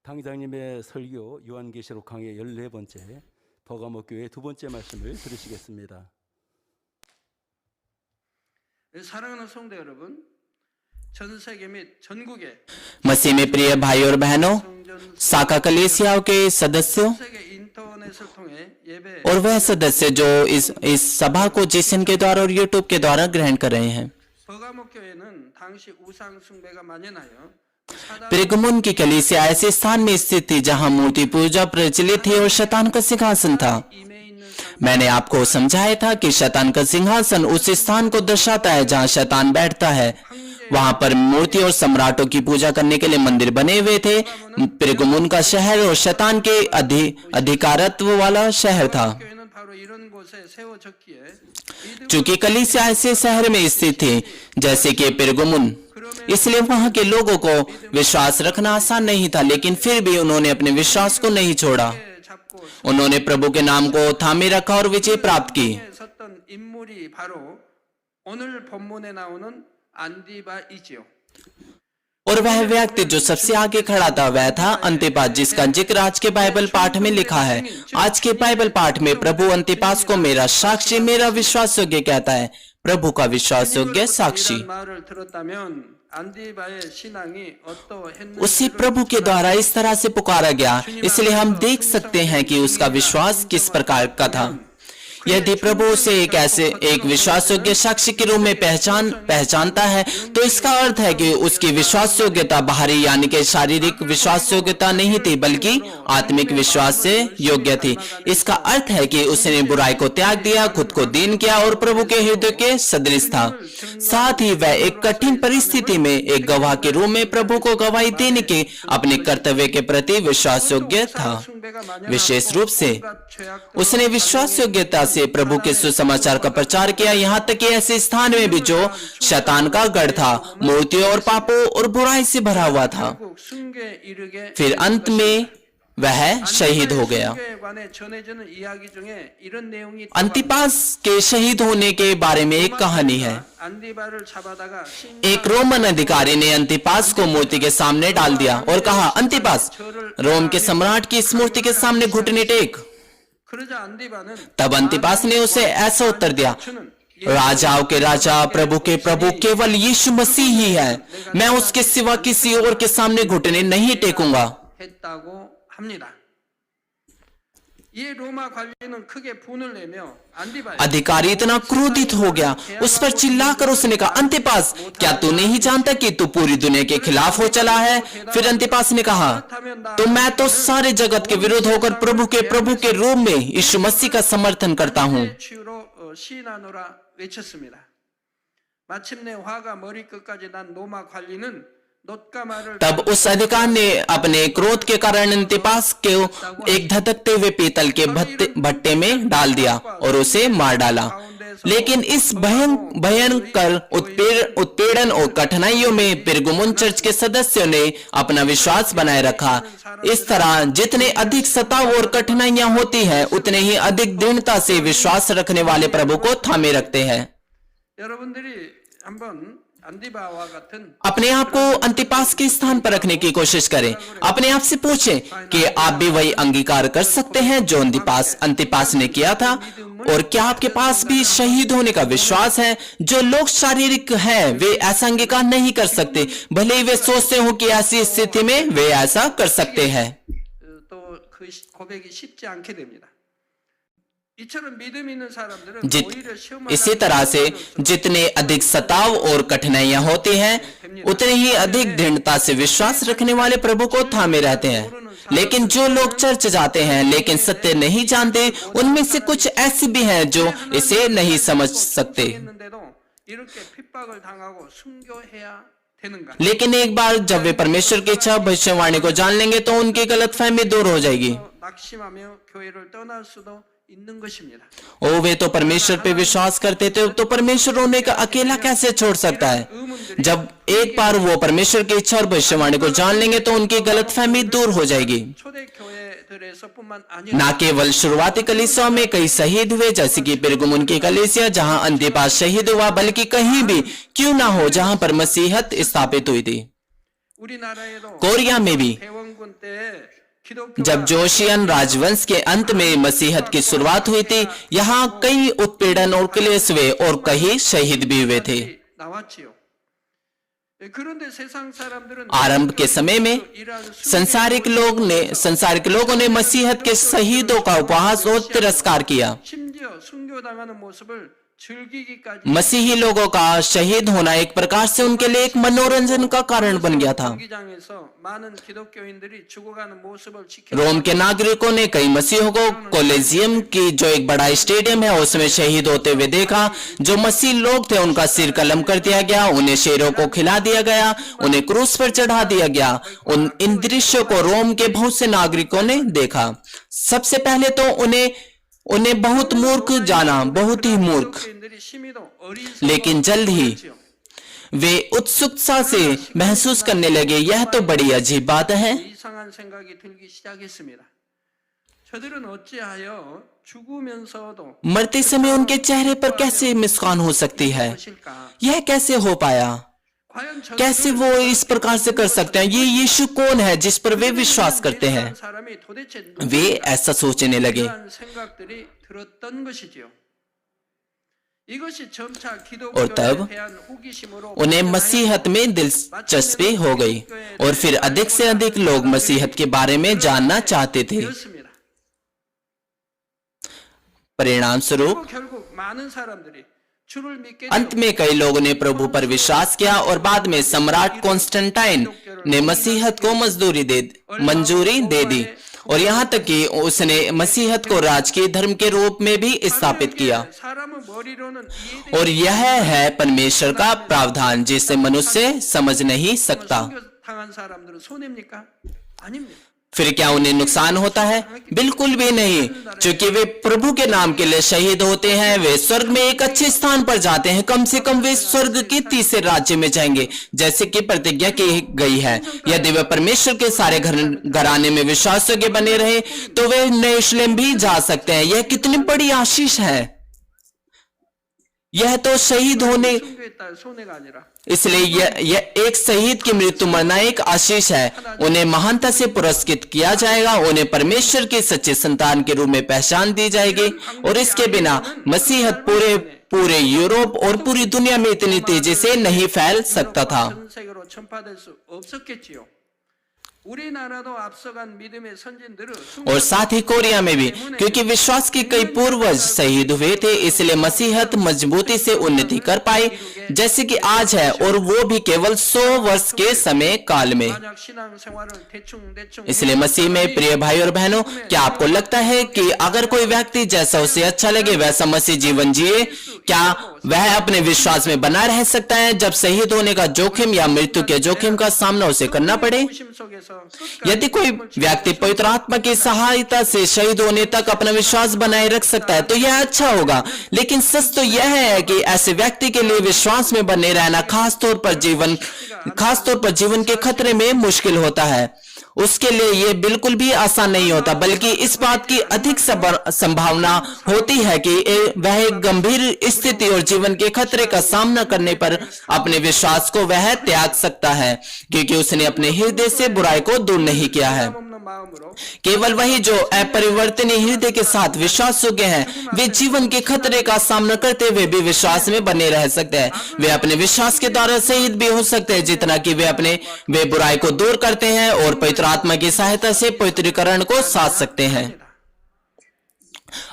당장님의 설교 요한계시록 강의 14번째 버가모 교회 두 번째 말씀을 들으시겠습니다. 사랑하는 성도 여러분, 전 세계 및 전국에 मसीह में प्रिय भाई और बहनों, साका कलीसियाओं के सदस्यों 세계 인터넷을 통해 예배 और वह सदस्य जो इस सभा को जिसन के द्वारा और यूट्यूब के द्वारा ग्रहण कर रहे हैं। 버가모 교회는 당시 우상 숭배가 만연하여 पेरगमुन की कलीसिया ऐसे स्थान में स्थित थी जहां मूर्ति पूजा प्रचलित थी और शैतान का सिंहासन था। 임해 있는 मैंने आपको समझाया था कि शैतान का सिंहासन उस स्थान को दर्शाता है जहां शैतान बैठता है। वहां पर मूर्ति और सम्राटों की पूजा करने के लिए मंदिर बने हुए थे। पेरगमुन का शहर और शैतान के अधिकारत्व वाला शहर था। 교회는 바로 이런 곳에 세워졌기에 चूंकि कलीसिया ऐसे शहर में स्थित थी जैसे कि पेरगमुन, इसलिए वहां के लोगों को विश्वास रखना आसान नहीं था, लेकिन फिर भी उन्होंने अपने विश्वास को नहीं छोड़ा। 잡고 उन्होंने प्रभु के नाम को थामे रखा और विजय प्राप्त की। 섰던 인물이 바로 오늘 본문에 나오는 안디바이지요. और वह व्यक्ति जो सबसे आगे खड़ा था वह था अंतिपास, जिसका जिक्र आज के बाइबल पाठ में लिखा है। आज के बाइबल पाठ में प्रभु अंतिपास को मेरा साक्षी, मेरा विश्वास योग्य कहता है। प्रभु का विश्वास योग्य साक्षी। 이런 말을 들었다면 안디바의 신앙이 어떠했는지 उसी प्रभु के द्वारा इस तरह से पुकारा गया, इसलिए हम देख सकते हैं कि उसका विश्वास किस प्रकार का था। यदि प्रभु उसे एक विश्वास योग्य साक्षी के रूप में पहचानता है तो इसका अर्थ है कि उसकी विश्वास योग्यता बाहरी यानी कि शारीरिक विश्वास योग्यता नहीं थी, बल्कि आत्मिक विश्वास से योग्य थी। इसका अर्थ है कि उसने बुराई को त्याग दिया, खुद को दीन किया और प्रभु के हृदय के सदृश था। साथ ही वह एक कठिन परिस्थिति में एक गवाह के रूप में प्रभु को गवाही देने के अपने कर्तव्य के प्रति विश्वास योग्य था। विशेष रूप से उसने विश्वास योग्यता से प्रभु के सुसमाचार का प्रचार किया, यहाँ तक कि ऐसे स्थान में भी जो शैतान का गढ़ था, मूर्तियों और पापों और बुराई से भरा हुआ था। 결국 숭배에 이르게 फिर अंत में वह शहीद हो गया। 숭배에 관해 전해지는 이야기 중에 이런 내용이 अंतिपास के शहीद होने के बारे में एक कहानी है। 안디바를 잡아다가 एक रोमन अधिकारी ने अंतिपास को मूर्ति के सामने डाल दिया और कहा, अंतिपास, रोम के सम्राट की इस मूर्ति के सामने घुटने टेक। 그러자 안디바는 तब अंतिपास ने उसे ऐसा उत्तर दिया, राजाओं के राजा, प्रभु के प्रभु केवल यीशु मसीह ही है। मैं उसके सिवा किसी और के सामने घुटने नहीं टेकूंगा। 했다고 합니다. 이 로마 관리는 크게 분을 내며 안디바 अधिकारी इतना क्रोधित हो गया, उस पर चिल्लाकर उसने कहा, अंतिपास, क्या तू नहीं जानता कि तू पूरी दुनिया के खिलाफ हो चला है? फिर अंतिपास ने कहा, तो मैं तो सारे जगत के विरुद्ध होकर प्रभु के रूप में यीशु मसीह का समर्थन करता हूँ। 치유로 시인하노라 외쳤습니다. 마침내 화가 머리끝까지 난 로마 관리는 놋과 말을 तब उस अधिकार ने अपने क्रोध के कारण अंतिपास को एक धधकते हुए पीतल के भट्टे में डाल दिया और उसे मार डाला। लेकिन इस भयंकर उत्पीड़न और कठिनाइयों में पेरगमुन चर्च के सदस्यों ने अपना विश्वास बनाए रखा। इस तरह जितने अधिक सताव और कठिनाइयां होती हैं, उतने ही अधिक दृढ़ता से विश्वास रखने वाले प्रभु को थामे रखते हैं। 여러분들이 한번 안디바와 같은 अपने आप को अंतिपास के स्थान पर रखने की कोशिश करें। अपने आप से पूछें कि आप भी वही अंगीकार कर सकते हैं जो अंतिपास ने किया था, और क्या आपके पास भी शहीद होने का विश्वास है? जो लोग शारीरिक हैं वे ऐसा अंगीकार नहीं कर सकते, भले ही वे सोचते हो कि ऐसी स्थिति में वे ऐसा कर सकते हैं। 또 그 고백이 쉽지 않게 됩니다. 이처럼 믿음 있는 사람들은 오히려 시험을 इसी तरह से जितने अधिक सताव और कठिनाइयां होती हैं, उतने ही अधिक दृढ़ता से विश्वास रखने वाले प्रभु को थामे रहते हैं। लेकिन जो लोग चर्च जाते हैं लेकिन सत्य नहीं जानते, उनमें से कुछ ऐसे भी हैं जो इसे नहीं समझ सकते। 했는데도 이렇게 핍박을 당하고 순교해야 되는가? लेकिन एक बार जब वे परमेश्वर की इच्छा भविष्यवाणी को जान लेंगे तो उनकी गलतफहमी दूर हो जाएगी। 낙심하며 교회를 떠날 수도 있는 것입니다. ओ वे तो परमेश्वर पे विश्वास करते थे, तो परमेश्वर उन्हें अकेला कैसे छोड़ सकता है? जब एक बार वो परमेश्वर की इच्छा और भविष्यवाणी को जान लेंगे तो उनकी गलतफहमी दूर हो जाएगी। 초대교회들에서뿐만 न 아니라 केवल शुरुआती कलीसिया में कई शहीद हुए, जैसे कि पेरगमुन की कलीसिया जहां अंतिपास शहीद हुआ, बल्कि कहीं भी क्यों ना हो जहां पर मसीहत स्थापित हुई थी। 우리나라에도 कोरिया में भी 대원군 때 기독교가 जब जोशियन राजवंश के अंत में मसीहत की शुरुआत हुई थी, यहाँ कई उत्पीड़न और क्लेश हुए और कई शहीद भी हुए थे। 나왔지요. 그런데 세상 사람들은 आरंभ के समय में सांसारिक लोगों ने मसीहत के शहीदों का उपहास और तिरस्कार किया। 심지어 순교당하는 모습을 즐기기까지 मसीही लोगों का शहीद होना एक प्रकार से उनके लिए एक मनोरंजन का कारण बन गया था। 경기장에서 많은 기독교인들이 죽어가는 모습을 रोम के नागरिकों ने कई मसीहों को कोलेजियम की जो एक बड़ा स्टेडियम है उसमें शहीद होते हुए देखा। जो मसीह लोग थे उनका सिर कलम कर दिया गया, उन्हें शेरों को खिला दिया गया, उन्हें क्रूस पर चढ़ा दिया गया। इन दृश्यों को रोम के बहुत से नागरिकों ने देखा। सबसे पहले तो उन्हें बहुत मूर्ख जाना, बहुत ही मूर्ख, 기독교인들이 심히도 लेकिन जल्द ही वे उत्सुकता से महसूस करने लगे, यह तो बड़ी अजीब बात है। 이상한 생각이 들기 시작했습니다. 저들은 어찌하여 죽으면서도 मरते समय उनके चेहरे पर कैसे मुस्कान हो सकती है? 것일까? यह कैसे हो पाया? 과연 저들은 कैसे वो इस प्रकार से कर सकते हैं? ये यीशु कौन है जिस पर वे विश्वास करते हैं? 사람이 도대체 वे ऐसा सोचने लगे। 이러한 생각들이 들었던 것이지요. 이것이 점차 और तब 기독교에 대한 호기심으로 उन्हें मसीहत में दिलचस्पी हो गई और फिर अधिक से अधिक लोग मसीहत के बारे में जानना चाहते थे। 되었습니다. परिणाम स्वरूप 그리고 결국 많은 사람들이 주를 믿게 अंत में कई लोगों ने प्रभु पर विश्वास किया और बाद में सम्राट कॉन्स्टेंटाइन ने मसीहत को मंजूरी दे दी और यहाँ तक कि उसने मसीहत को राजकीय धर्म के रूप में भी स्थापित किया। 사람은 머리로는 이해되지 और यह है परमेश्वर का प्रावधान जिसे मनुष्य समझ नहीं सकता। 당한 사람들은 손해입니까? 아닙니다. फिर क्या उन्हें नुकसान होता है? बिल्कुल भी नहीं, क्योंकि वे प्रभु के नाम के लिए शहीद होते हैं। वे स्वर्ग में एक अच्छे स्थान पर जाते हैं। कम से कम वे स्वर्ग के तीसरे राज्य में जाएंगे जैसे कि प्रतिज्ञा की गई है। यदि वे परमेश्वर के सारे घराने में विश्वास योग्य बने रहे तो वे नए यरूशलेम भी जा सकते हैं। यह कितनी बड़ी आशीष है। यह तो शहीद होने, 순교했다 손해가 아니라 इसलिए यह एक शहीद की मृत्यु मरना एक आशीष है। उन्हें महानता से पुरस्कृत किया जाएगा, उन्हें परमेश्वर के सच्चे संतान के रूप में पहचान दी जाएगी और इसके बिना मसीहत पूरे यूरोप और पूरी दुनिया में इतनी तेजी से नहीं फैल सकता था। 전 세계로 전파될 수 없었겠지요. 우리나라도 앞서간 믿음의 선진들은 और साथ ही कोरिया में भी, क्योंकि विश्वास के कई पूर्वज शहीद हुए थे, इसलिए मसीहत मजबूती से उन्नति कर पाई जैसे कि आज है, और वो भी केवल 100 वर्ष के समय काल में। 만약 신앙생활을 대충 इसलिए मसीह में प्रिय भाई और बहनों, क्या आपको लगता है कि अगर कोई व्यक्ति जैसा उसे अच्छा लगे वैसा मसीह जीवन जिए, क्या वह अपने विश्वास में बना रह सकता है जब शहीद होने का जोखिम या मृत्यु के जोखिम का सामना उसे करना पड़े? 호심 속에서 यदि कोई व्यक्ति पवित्र आत्मा की सहायता से शहीद होने तक अपना विश्वास बनाए रख सकता है तो यह अच्छा होगा। लेकिन सच तो यह है कि ऐसे व्यक्ति के लिए विश्वास में बने रहना खासतौर पर जीवन के खतरे में मुश्किल होता है। उसके लिए यह बिल्कुल भी आसान नहीं होता, बल्कि इस बात की अधिक संभावना होती है कि वह एक गंभीर स्थिति और जीवन के खतरे का सामना करने पर अपने विश्वास को वह त्याग सकता है, क्योंकि उसने अपने हृदय से बुराई को दूर नहीं किया है। 없는 마음으로 केवल वही जो अपरिवर्तनीय हृदय के साथ विश्वास योग्य हैं, वे जीवन के खतरे का सामना करते हुए भी विश्वास में बने रह सकते हैं। वे अपने विश्वास के द्वारा शहीद भी हो सकते हैं जितना कि वे बुराई को दूर करते हैं और पवित्र आत्मा की सहायता से पवित्रीकरण को साध सकते हैं।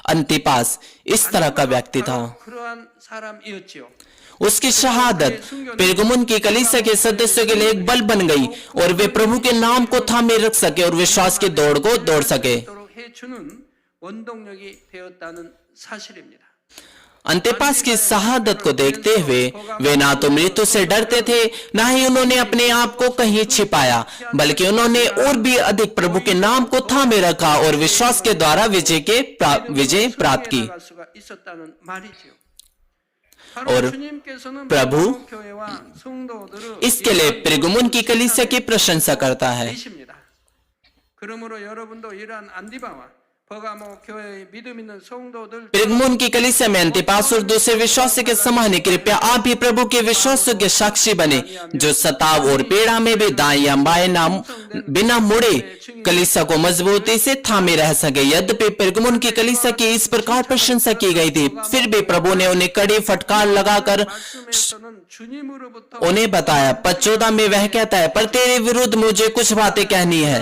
अंतिपास इस तरह का व्यक्ति था। 그러한 사람이었지요. उसकी शहादत पेरगमुन की कलीसिया के सदस्यों के लिए एक बल बन गई और वे प्रभु के नाम को थामे रख सके और विश्वास की दौड़ को दौड़ सके। 해주는 원동력이 되었다는 사실입니다. अंतिपास की शहादत को देखते हुए वे ना तो मृत्यु से डरते थे, ना ही उन्होंने अपने आप को कहीं छिपाया, बल्कि उन्होंने और भी अधिक प्रभु के नाम को थामे रखा और विश्वास के द्वारा विजय प्राप्त की। और प्रभु इसके लिए पेरगमुन की कलीसिया की प्रशंसा करता है। 그러므로 여러분도 이러한 안디바와 버가모 교회의 믿음 있는 성도들 पिरगमुन की कलीसिया में अंतिपास और दूसरे विश्वासी के समान कृपया आप भी प्रभु के विश्वासों के साक्षी बने, जो सताव और पीड़ा में भी दाएं या बाएं बिना मुड़े कलीसिया को मजबूती से थामे रह सके। यद्यपि पिरगमुन की कलीसिया की इस प्रकार प्रशंसा की गई थी, फिर भी प्रभु ने उन्हें कड़ी फटकार लगाकर 말씀에서는 주님으로부터 उन्हें बताया। पद 14 में वह कहता है, पर तेरे विरुद्ध मुझे कुछ बातें कहनी है,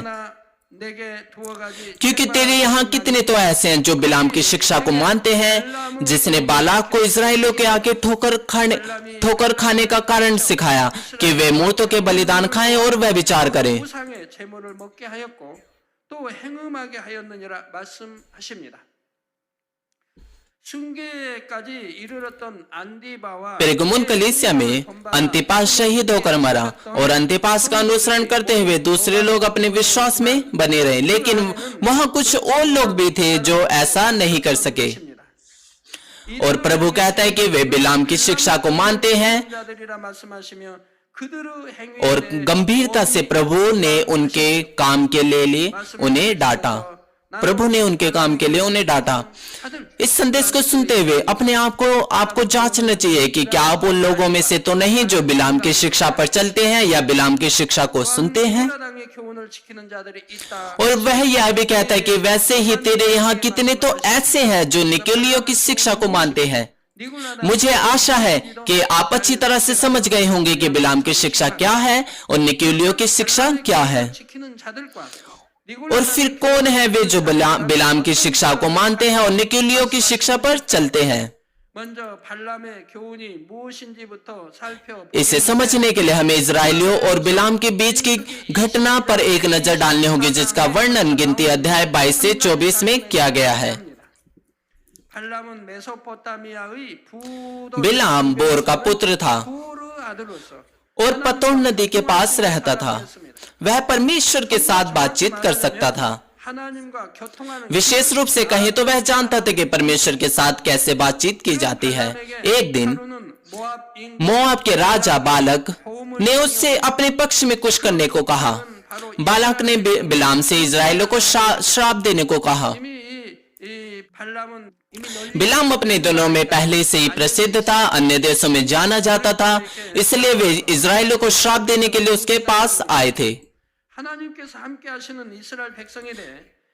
내게 두어 가지 क्योंकि तेरे यहाँ कितने तो ऐसे हैं जो बिलाम की शिक्षा को मानते हैं, जिसने बालाक को इस्राएलियों के आगे ठोकर खाने का कारण सिखाया कि वे मूर्तों के बलिदान खाएं और वह विचार करें। 우상의 제물을 먹게 하였고 또 행음하게 하였느니라 말씀하십니다. 순교까지 이르렀던 안디바와 पिरगमुन कलीसिया में अंतिपास शहीद होकर मरा और अंतिपास का अनुसरण करते हुए दूसरे लोग अपने विश्वास में बने रहे, लेकिन वहां कुछ और लोग भी थे जो ऐसा नहीं कर सके। और प्रभु कहता है कि वे बिलाम की शिक्षा को मानते हैं और गंभीरता से प्रभु ने उनके काम के लिए उन्हें डांटा। प्रभु ने उनके काम के लिए उन्हें डांटा। इस संदेश को सुनते हुए अपने आपको जांचना चाहिए कि क्या आप उन लोगों में से तो नहीं जो बिलाम की शिक्षा पर चलते हैं या बिलाम की शिक्षा को सुनते हैं। और वह यह भी कहता है कि वैसे ही तेरे यहाँ कितने तो ऐसे हैं जो निकोलियों की शिक्षा को मानते हैं। मुझे आशा है कि आप अच्छी तरह से समझ गए होंगे कि बिलाम की शिक्षा क्या है और निकोलियों की शिक्षा क्या है। और फिर कौन है वे जो बिलाम की शिक्षा को मानते हैं और निकोलियों की शिक्षा पर चलते हैं। इसे समझने के लिए हमें इजराइलियों और बिलाम के बीच की घटना पर एक नजर डालनी होगी, जिसका वर्णन गिनती अध्याय 22 से 24 में किया गया है। बिलाम बोर का पुत्र था और पतोर नदी के पास रहता था। वह परमेश्वर के साथ बातचीत कर सकता था। विशेष रूप से कहें तो वह जानता था कि परमेश्वर के साथ कैसे बातचीत की जाती है। एक दिन मोआब के राजा बालक ने उससे अपने पक्ष में कुछ करने को कहा। बालक ने बिलाम से इजराइलियों को श्राप देने को कहा। बिलाम अपने दिनों में पहले से ही प्रसिद्ध था, अन्य देशों में जाना जाता था, इसलिए वे इजराइलियों को श्राप देने के लिए उसके पास आए थे।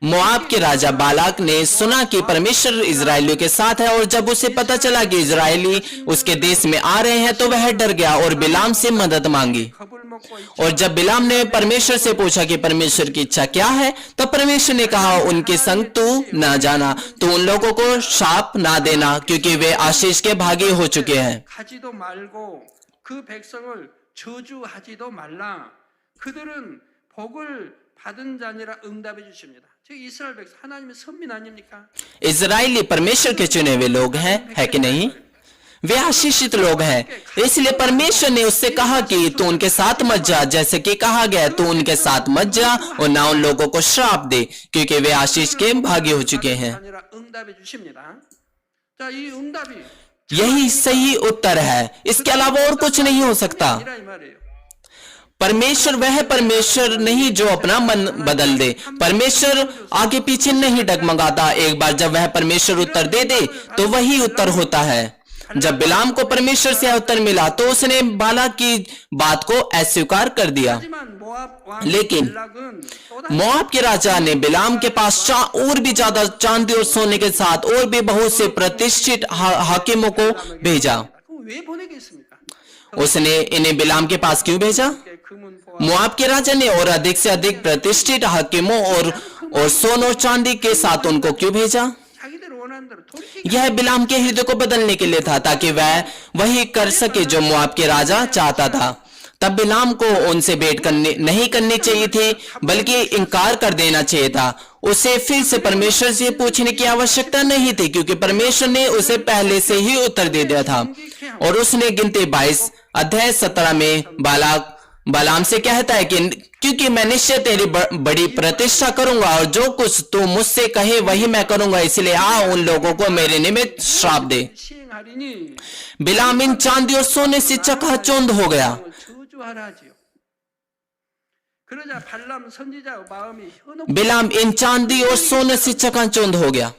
मोआब के राजा बालाक ने सुना कि परमेश्वर इजराइलियों के साथ है, और जब उसे पता चला कि इजरायली उसके देश में आ रहे हैं तो वह डर गया और बिलाम से मदद मांगी। और जब बिलाम ने परमेश्वर से पूछा कि परमेश्वर की इच्छा क्या है, तब परमेश्वर ने कहा, उनके संग तू ना जाना, तू उन लोगों को शाप ना देना, क्योंकि वे आशीष के भागी हो चुके हैं। इजराइली परमेश्वर के चुने हुए लोग हैं, है कि नहीं? वे आशीषित लोग हैं। इसलिए परमेश्वर ने उससे कहा कि तू उनके साथ मत जा, जैसे कि कहा गया, तू उनके साथ मत जा और ना उन लोगों को श्राप दे, क्योंकि वे आशीष के भागी हो चुके हैं। यही सही उत्तर है, इसके अलावा और कुछ नहीं हो सकता। परमेश्वर वह परमेश्वर नहीं जो अपना मन बदल दे। परमेश्वर आगे पीछे नहीं डगमगाता। एक बार जब वह परमेश्वर उत्तर दे दे तो वही उत्तर होता है। जब बिलाम को परमेश्वर से उत्तर मिला तो उसने बालाक की बात को अस्वीकार कर दिया, लेकिन मोआब के राजा ने बिलाम के पास और भी ज्यादा चांदी और सोने के साथ और भी बहुत से प्रतिष्ठित हाकिमों को भेजा। उसने इन्हें बिलाम के पास क्यों भेजा? मोआब के राजा ने और अधिक से अधिक प्रतिष्ठित हाकिमों और सोने और चांदी के साथ उनको क्यों भेजा? यह बिलाम के हृदय को बदलने के लिए था, ताकि वह वही कर सके जो मोआब के राजा चाहता था। तब बिलाम को उनसे भेंट नहीं करनी चाहिए थी, बल्कि इनकार कर देना चाहिए था। उसे फिर से परमेश्वर से पूछने की आवश्यकता नहीं थी, क्योंकि परमेश्वर ने उसे पहले से ही उत्तर दे दिया था। और उसने गिनती 22 अध्याय 17 में बालाम से कहता है कि क्योंकि मैं निश्चय तेरी बड़ी प्रतिष्ठा करूंगा और जो कुछ तू मुझसे कहे वही मैं करूंगा, इसलिए आ उन लोगों को मेरे निमित्त श्राप दे। बिलाम इन चांदी और सोने से चकाचौंध हो गया। 그러자 발람 선지자의 마음이 현혹 बिलाम इन चांदी और सोने से चकाचौंध हो गया,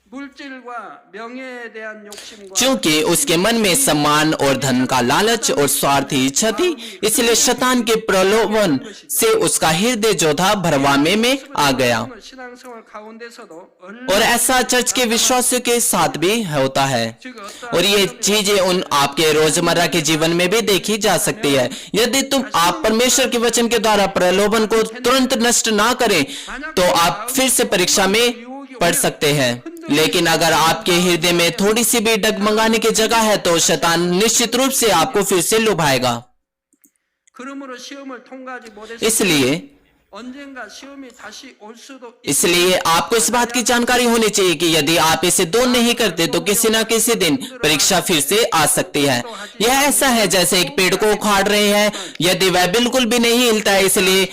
물질과 명예에 대한 욕심과 क्योंकि उसके मन में सम्मान और धन का लालच और स्वार्थी इच्छा थी। इसलिए शैतान के प्रलोभन से उसका हृदय जो था भरवामे में आ गया। 신앙생활 가운데서도 और ऐसा चर्च के विश्वासियों के साथ भी होता है, और ये चीजें उन आपके रोजमर्रा के जीवन में भी देखी जा सकती है। यदि आप परमेश्वर के वचन के द्वारा प्रलोभन को तुरंत नष्ट ना करें तो आप फिर से परीक्षा में पढ़ सकते हैं, लेकिन अगर आपके हृदय में थोड़ी सी भी डगमगाने की जगह है तो शैतान निश्चित रूप से आपको फिर से लुभाएगा। 그러므로 시험을 통과하지 못했을 इसलिए 언젠가 시험이 다시 올 수도 इसलिए आपको इस बात की जानकारी होनी चाहिए कि यदि आप इसे दूर नहीं करते तो किसी न किसी दिन परीक्षा फिर से आ सकती है। यह ऐसा है जैसे एक पेड़ को उखाड़ रहे हैं, यदि वह बिल्कुल भी नहीं हिलता है इसलिए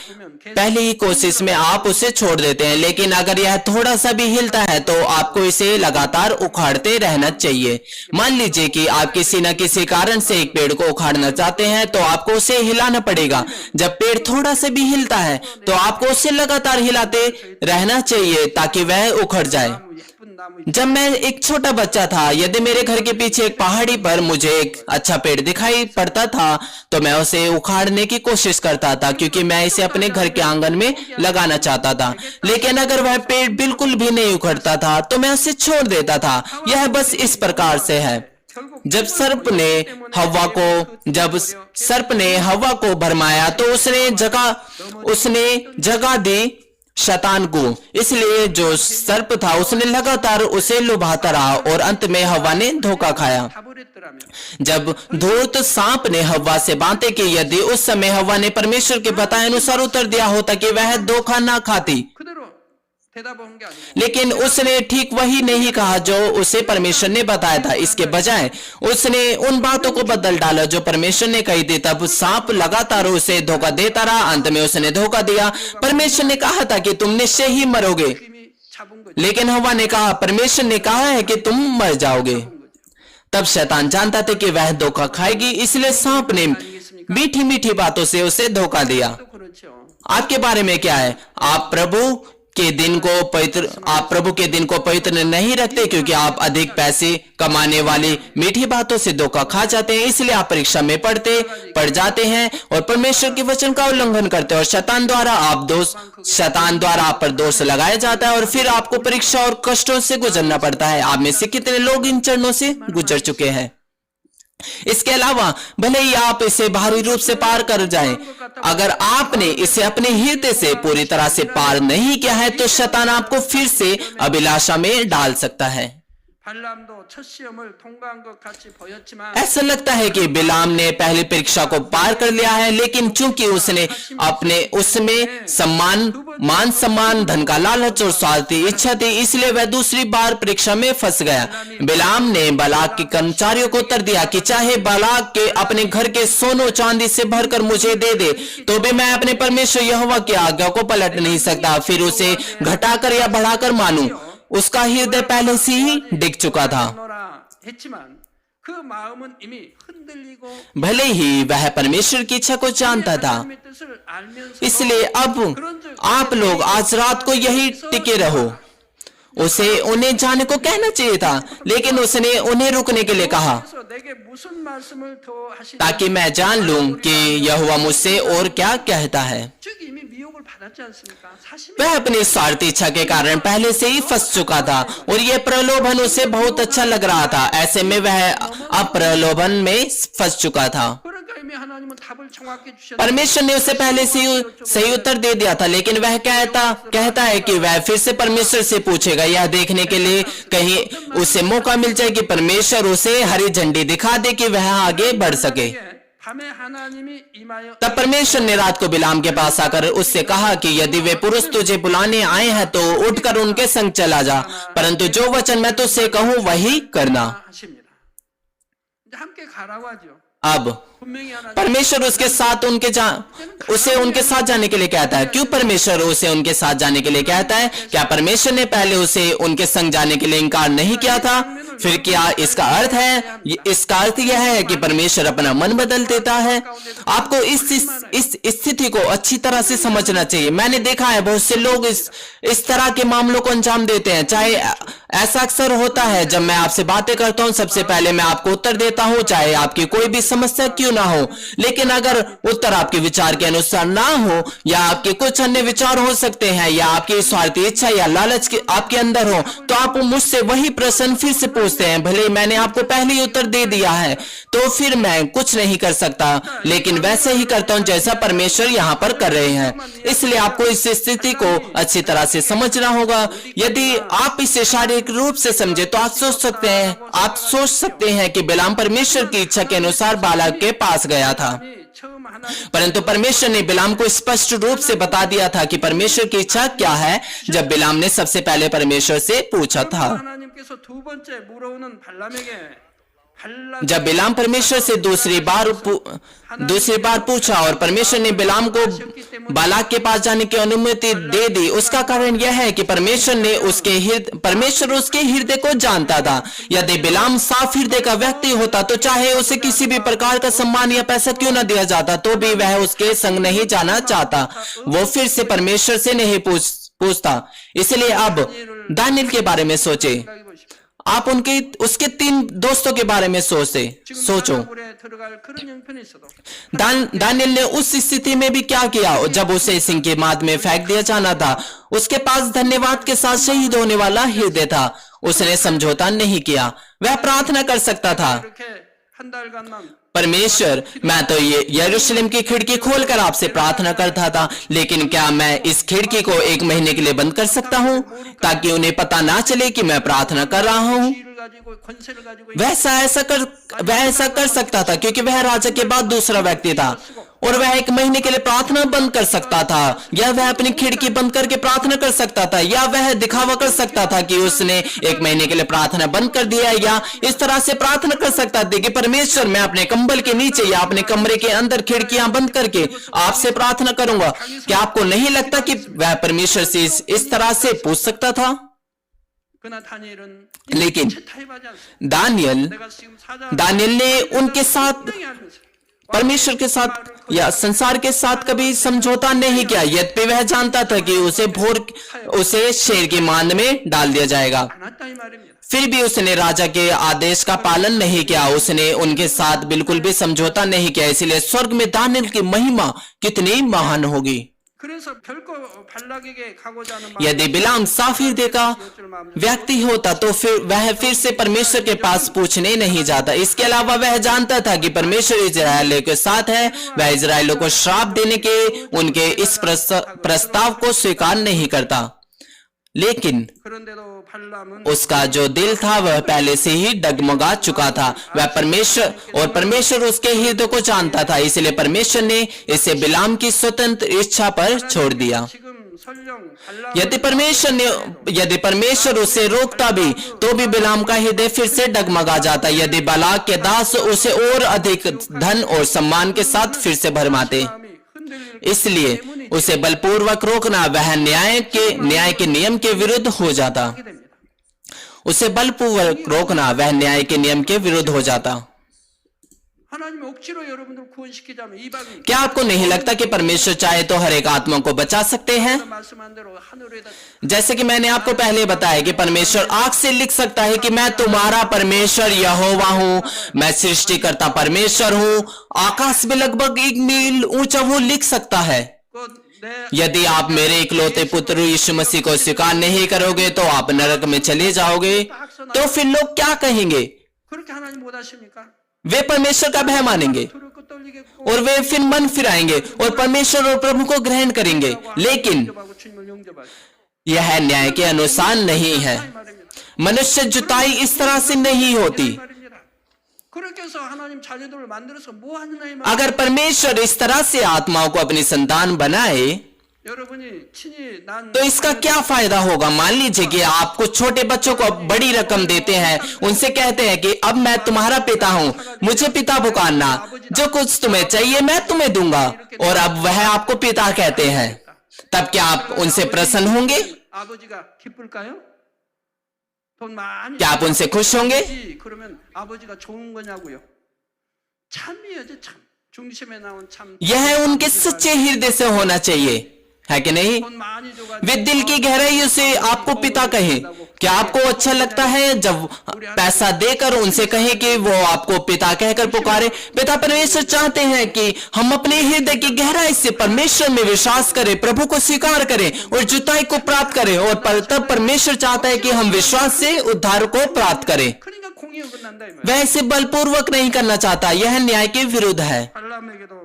पहली ही कोशिश में आप उसे छोड़ देते हैं, लेकिन अगर यह थोड़ा सा भी हिलता है तो आपको इसे लगातार उखाड़ते रहना चाहिए। मान लीजिए कि आप किसी न किसी कारण से एक पेड़ को उखाड़ना चाहते हैं तो आपको उसे हिलाना पड़ेगा। जब पेड़ थोड़ा सा भी हिलता है तो आपको उसे लगातार हिलाते रहना चाहिए ताकि वह उखड़ जाए। 나무 예쁜 나무 जब मैं एक छोटा बच्चा था, यदि मेरे घर के पीछे एक पहाड़ी पर मुझे एक अच्छा पेड़ दिखाई पड़ता था तो मैं उसे उखाड़ने की कोशिश करता था, क्योंकि मैं इसे अपने घर के आंगन में लगाना चाहता था। लेकिन अगर वह पेड़ बिल्कुल भी नहीं उखड़ता था तो मैं उसे छोड़ देता था। यह बस इस प्रकार से है। जब सर्प ने हवा को भरमाया तो उसने जगह दी शैतान को। इसलिए जो सर्प था उसने लगातार उसे लुभाता रहा और अंत में हवा ने धोखा खाया। 타버렸더라면 जब धूर्त सांप ने हवा से बातें की, यदि उस समय हवा ने परमेश्वर के बताए अनुसार उत्तर दिया होता कि वह धोखा ना खाती, 그대로 대답한 게 아니고 लेकिन उसने ठीक वही नहीं कहा जो उसे परमेश्वर ने बताया था। इसके बजाय उसने उन बातों को बदल डाला जो परमेश्वर ने कही थी। तब सांप लगातार उसे धोखा देता रहा, अंत में उसने धोखा दिया। परमेश्वर ने कहा था कि तुम निश्चय ही मरोगे, 이미 잡은 거죠. लेकिन हवा ने कहा परमेश्वर ने कहा है कि तुम मर जाओगे। तब शैतान जानता था कि वह धोखा खाएगी, इसलिए सांप ने मीठी मीठी बातों से उसे धोखा दिया। 또 그렇죠. आपके बारे में क्या है? आप प्रभु के दिन को पवित्र नहीं रखते, क्योंकि आप अधिक पैसे कमाने वाली मीठी बातों से धोखा खा जाते हैं। इसलिए आप परीक्षा में पड़ जाते हैं और परमेश्वर के वचन का उल्लंघन करते हैं, और शैतान द्वारा आप पर दोष लगाया जाता है और फिर आपको परीक्षा और कष्टों से गुजरना पड़ता है। आप में से कितने लोग इन चरणों से गुजर चुके हैं? इसके अलावा भले ही आप इसे बाहरी रूप से पार कर जाएं, अगर आपने इसे अपने हृदय से पूरी तरह से पार नहीं किया है तो शैतान आपको फिर से अभिलाषा में डाल सकता है। 발람도 첫 시험을 통과한 것 같이 보였지만 ऐसा लगता है कि बिलाम ने पहली परीक्षा को पार कर लिया है, लेकिन चूंकि उसने उसमें मान सम्मान, धन का लालच और स्वार्थी इच्छा थी, इसलिए वह दूसरी बार परीक्षा में फंस गया। बिलाम ने बालाक के कर्मचारियों को उत्तर दिया कि चाहे बालाक के अपने घर के सोनो चांदी से भरकर मुझे दे दे तो भी मैं अपने परमेश्वर यहोवा की आज्ञा को पलट नहीं सकता, फिर उसे घटाकर या बढ़ाकर मानूं। उसका हृदय पहले से ही डिग चुका था। 했지만 그 마음은 이미 흔들리고 भले ही वह परमेश्वर की इच्छा को जानता था, 하나님의 뜻을 알면서 इसलिए अब आप लोग आज रात को यही टिके रहो। उसे उन्हें जाने को कहना चाहिए था, लेकिन उसने उन्हें रुकने के लिए कहा 내게 무슨 말씀을 더 하시는지 ताकि मैं जान लूं कि यहोवा मुझसे और क्या कहता है। 즉 इ미 미혹을 받았지 않습니까? 사실 वह अपनी स्वार्थी इच्छा के कारण पहले से ही फंस चुका था और यह प्रलोभन उसे बहुत अच्छा लग रहा था। ऐसे में वह अब प्रलोभन में फंस चुका था। 그러니까 이미 하나님은 답을 정확히 주셨는데 परमेश्वर ने उसे पहले से ही सही उत्तर दे दिया था, लेकिन वह कहता है कि वह फिर से परमेश्वर से पूछेगा, यह देखने के लिए कहीं उसे मौका मिल जाए कि परमेश्वर उसे हरी झंडी दिखा दे कि वह आगे बढ़ सके। 밤에 하나님이 임하여 तब परमेश्वर ने रात को बिलाम के पास आकर उससे कहा कि यदि वे पुरुष तुझे बुलाने आए हैं तो उठकर उनके संग चला जा, परंतु जो वचन मैं तुझसे कहूं वही करना। 하십니다. 이제 함께 가라고 하죠. अब 분명히 하나님 परमेश्वर उनके साथ जाने के लिए कहता है। क्यों परमेश्वर उसे उनके साथ जाने के लिए कहता है? क्या परमेश्वर ने पहले उसे उनके संग जाने के लिए इनकार नहीं किया था? फिर क्या इसका अर्थ है, इसका अर्थ यह है कि परमेश्वर अपना मन बदल देता है? आपको इस स्थिति को अच्छी तरह से समझना चाहिए। मैंने देखा है बहुत से लोग इस तरह के मामलों को अंजाम देते हैं। चाहे ऐसा अक्सर होता है जब मैं आपसे बातें करता हूं, सबसे पहले मैं आपको उत्तर देता हूं, चाहे आपकी कोई भी समस्या क्यों ना हो। लेकिन अगर उत्तर आपके विचार के अनुसार ना हो, या आपके कुछ अन्य विचार हो सकते हैं, या आपकी स्वार्थी इच्छा या लालच के आपके अंदर हो, तो आप मुझसे वही प्रश्न फिर से पूछते हैं। भले मैंने आपको पहले ही उत्तर दे दिया है, तो फिर मैं कुछ नहीं कर सकता, लेकिन वैसे ही करता हूं जैसा परमेश्वर यहां पर कर रहे हैं। इसलिए आपको इस स्थिति को अच्छी तरह से समझना होगा। यदि आप इसे शारीरिक रूप से समझे तो आप सोच सकते हैं कि बिलाम परमेश्वर की इच्छा के अनुसार बालाक के पास गया था, परंतु परमेश्वर ने बिलाम को स्पष्ट रूप से बता दिया था कि परमेश्वर की इच्छा क्या है, जब बिलाम ने सबसे पहले परमेश्वर से पूछा था। 하나님께서 두 번째 물어오는 발람에게 जब बिलाम परमेश्वर से दूसरी बार पूछा और परमेश्वर ने बिलाम को बालाक के पास जाने की अनुमति दे दी, उसका कारण यह है कि परमेश्वर उसके हृदय को जानता था। यदि बिलाम साफ हृदय का व्यक्ति होता तो चाहे उसे किसी भी प्रकार का सम्मान या पैसा क्यों न दिया जाता, तो भी वह उसके संग नहीं जाना चाहता। वो फिर से परमेश्वर से नहीं पूछता। इसलिए अब दानियेल के बारे में सोचे। आप उसके 3 दोस्तों के बारे में सोचो। दानियेल ने उस स्थिति में भी क्या किया जब उसे सिंह के माद में फेंक दिया जाना था? उसके पास धन्यवाद के साथ शहीद होने वाला हृदय था। उसने समझौता नहीं किया, वह प्रार्थना कर सकता था। परमेश्वर, मैं तो ये यरूशलेम की खिड़की खोलकर आपसे प्रार्थना करता था, लेकिन क्या मैं इस खिड़की को 1 महीने के लिए बंद कर सकता हूं ताकि उन्हें पता ना चले कि मैं प्रार्थना कर रहा हूं? वह ऐसा कर सकता था क्योंकि वह राजा के बाद दूसरा व्यक्ति था, और वह 1 महीने के लिए प्रार्थना बंद कर सकता था, या वह अपनी खिड़की बंद करके प्रार्थना कर सकता था, या वह दिखावा कर सकता था कि उसने 1 महीने के लिए प्रार्थना बंद कर दिया, या इस तरह से प्रार्थना कर सकता था कि परमेश्वर, मैं अपने कंबल के नीचे या अपने कमरे के अंदर खिड़कियां बंद करके आपसे प्रार्थना करूंगा। क्या आपको नहीं लगता कि वह परमेश्वर से इस तरह से पूछ सकता था? लेकिन दानियेल ने उनके साथ, परमेश्वर के साथ या संसार के साथ कभी समझौता नहीं किया, यद्यपि वह जानता था कि उसे शेर की मांद में डाल दिया जाएगा। फिर भी उसने राजा के आदेश का पालन नहीं किया, उसने उनके साथ बिल्कुल भी समझौता नहीं किया। इसलिए स्वर्ग में दानियेल की महिमा कितनी महान होगी। यदि बिलाम साफ हृदय का व्यक्ति होता तो वह फिर से परमेश्वर के पास पूछने नहीं जाता। इसके अलावा वह जानता था कि परमेश्वर इजराइलियों के साथ है। वह इजराइलियों को श्राप देने के उनके इस प्रस्ताव को स्वीकार नहीं करता, लेकिन उसका जो दिल था वह पहले से ही डगमगा चुका था। वह परमेश्वर उसके हृदय को जानता था, इसलिए परमेश्वर ने इसे बिलाम की स्वतंत्र इच्छा पर छोड़ दिया। यदि परमेश्वर उसे रोकता भी तो भी बिलाम का हृदय फिर से डगमगा जाता। यदि बालाक के दास उसे और अधिक धन और सम्मान के साथ फिर से भरमाते, इसलिए उसे बलपूर्वक रोकना वह न्याय के नियम के विरुद्ध हो जाता। उसे बलपूर्वक रोकना वह न्याय के नियम के विरुद्ध हो जाता। क्या आपको नहीं लगता कि परमेश्वर चाहे तो हर एक आत्मा को बचा सकते हैं? जैसे कि मैंने आपको पहले बताया कि परमेश्वर आंख से लिख सकता है कि मैं तुम्हारा परमेश्वर यहोवा हूं, मैं सृष्टिकर्ता परमेश्वर हूं। आकाश में लगभग 1 मील ऊंचा वो लिख सकता है। यदि आप मेरे इकलौते पुत्र यीशु मसीह को स्वीकार नहीं करोगे तो आप नरक में चले जाओगे। तो फिर लोग क्या कहेंगे? वे परमेश्वर का भय मानेंगे और वे फिर मन फिराएंगे और परमेश्वर और प्रभु को ग्रहण करेंगे। लेकिन यह न्याय के अनुसार नहीं है। मनुष्य जुताई इस तरह से नहीं होती। अगर परमेश्वर इस तरह से आत्माओं को अपनी संतान बनाए, 여러분이 친히 난 तो इसका क्या फायदा होगा? मान लीजिए कि आप कुछ छोटे बच्चों को बड़ी रकम देते हैं, उनसे कहते हैं कि अब मैं तुम्हारा पिता हूं, मुझे पिता पुकारना, जो कुछ तुम्हें चाहिए मैं तुम्हें दूंगा, और अब वह आपको पिता कहते हैं, तब क्या आप उनसे प्रसन्न होंगे? 아버지가 기쁠까요? 돈 많이 क्या आप उनसे खुश होंगे? 그러면 아버지가 좋은 거냐고요? 참이어지 참. 중심에 나온 참. यह उनके सच्चे हृदय से होना चाहिए, है कि नहीं? 돈 많이 줘가지고 वे दिल की गहराइयों से आपको पिता कहें। क्या आपको अच्छा लगता है जब पैसा देकर उनसे कहें कि वो आपको पिता कहकर पुकारे? पिता परमेश्वर चाहते हैं कि हम अपने हृदय की गहराई से परमेश्वर में विश्वास करें, प्रभु को स्वीकार करें और जुताई को प्राप्त करें, और तब परमेश्वर चाहता है कि हम विश्वास से उद्धार को प्राप्त करें। 그러니까 공의역은 난다 이 말이야. वह इसे बलपूर्वक नहीं करना चाहता, यह न्याय के विरुद्ध है। 발람에게도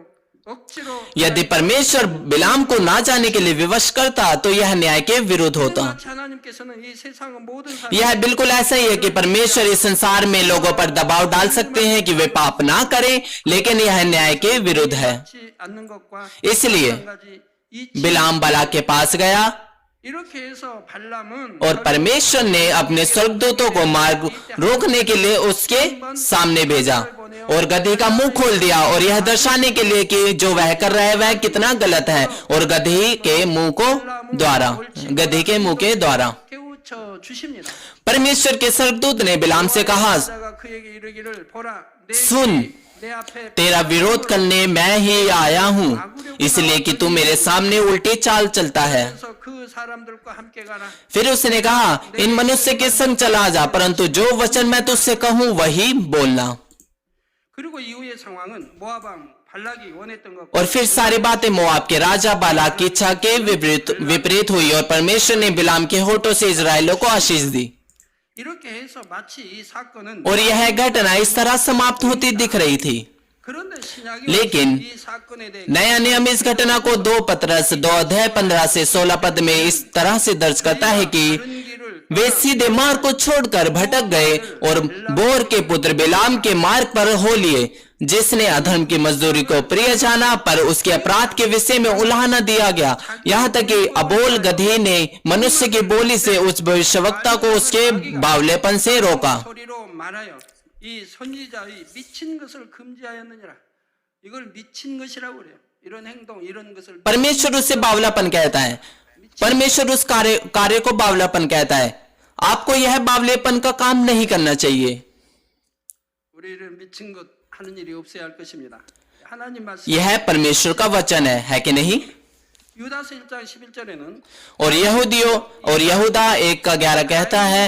억지로 यदि परमेश्वर बिलाम को ना जाने के लिए विवश करता तो यह न्याय के विरुद्ध होता। 마치 하나님께서는 이 세상의 모든 사람 यह बिल्कुल ऐसा ही है कि परमेश्वर इस संसार में लोगों पर दबाव डाल सकते हैं कि वे पाप ना करें, लेकिन यह न्याय के विरुद्ध है। 받지 않는 것과 इसलिए 마찬가지 이 बिलाम बालाक के पास गया 이렇게 해서 발람은 और परमेश्वर ने अपने स्वर्गदूतों को मार्ग रोकने के लिए उसके सामने भेजा और गधी का मुंह खोल दिया, और यह दर्शाने के लिए कि जो वह कर रहा है वह कितना गलत है, और गधी के मुंह के द्वारा 깨우쳐 주십니다. परमेश्वर के स्वर्गदूत ने बिलाम से कहा, 자가 그에게 이르기를 보라 내 सुन, 내 앞에 तेरा विरोध करने मैं ही आया हूं, इसलिए कि तू मेरे सामने उल्टी चाल चलता है। 그래서 그 사람들과 함께 가라. फिर उसने कहा, इन मनुष्य के संग चला जा, परंतु जो वचन मैं तुझसे कहूं वही बोलना। 그리고 이후의 상황은 모압 왕 발락이 원했던 것 और फिर सारी बातें मोआब के राजा बालाक की इच्छा के विपरीत हुई, और परमेश्वर ने बिलाम के होठों से इजराइलों को आशीष दी, 이렇게 해서 마치 이 सा건은 और यह घटना इस तरह समाप्त होती दिख रही थी। 그런데 신약이 लेकिन 이 सा건에 대해 नया नियम इस घटना को 2 पतरस 2 अध्याय 15 से 16 पद में इस तरह से दर्ज करता है कि 다른 길을 वे सीधे मार्ग को छोड़कर भटक गए और बोर के पुत्र बिलाम के मार्ग पर हो लिए, जिसने अधर्म की मजदूरी को प्रिय जाना, पर उसके अपराध के विषय में उल्हाना दिया गया, यहाँ तक कि अबोल गधी ने मनुष्य की बोली से उस भविष्यवक्ता को उसके बावलेपन से रोका। 소리로 말하여 이 선지자의 미친 것을 금지하였느니라. 이걸 미친 것이라고 그래요. 이런 행동, 이런 것을 परमेश्वर उससे बावलापन कहता है, परमेश्वर उस कार्य को बावलापन कहता है। आपको यह बावलेपन का काम नहीं करना चाहिए। 우리를 मि친 것 하는 일이 없어야 할 것입니다. 하나님 말씀 यह परमेश्वर का वचन है कि नहीं? 유다서 1장 11절에는 और यहूदा 1:11 कहता है,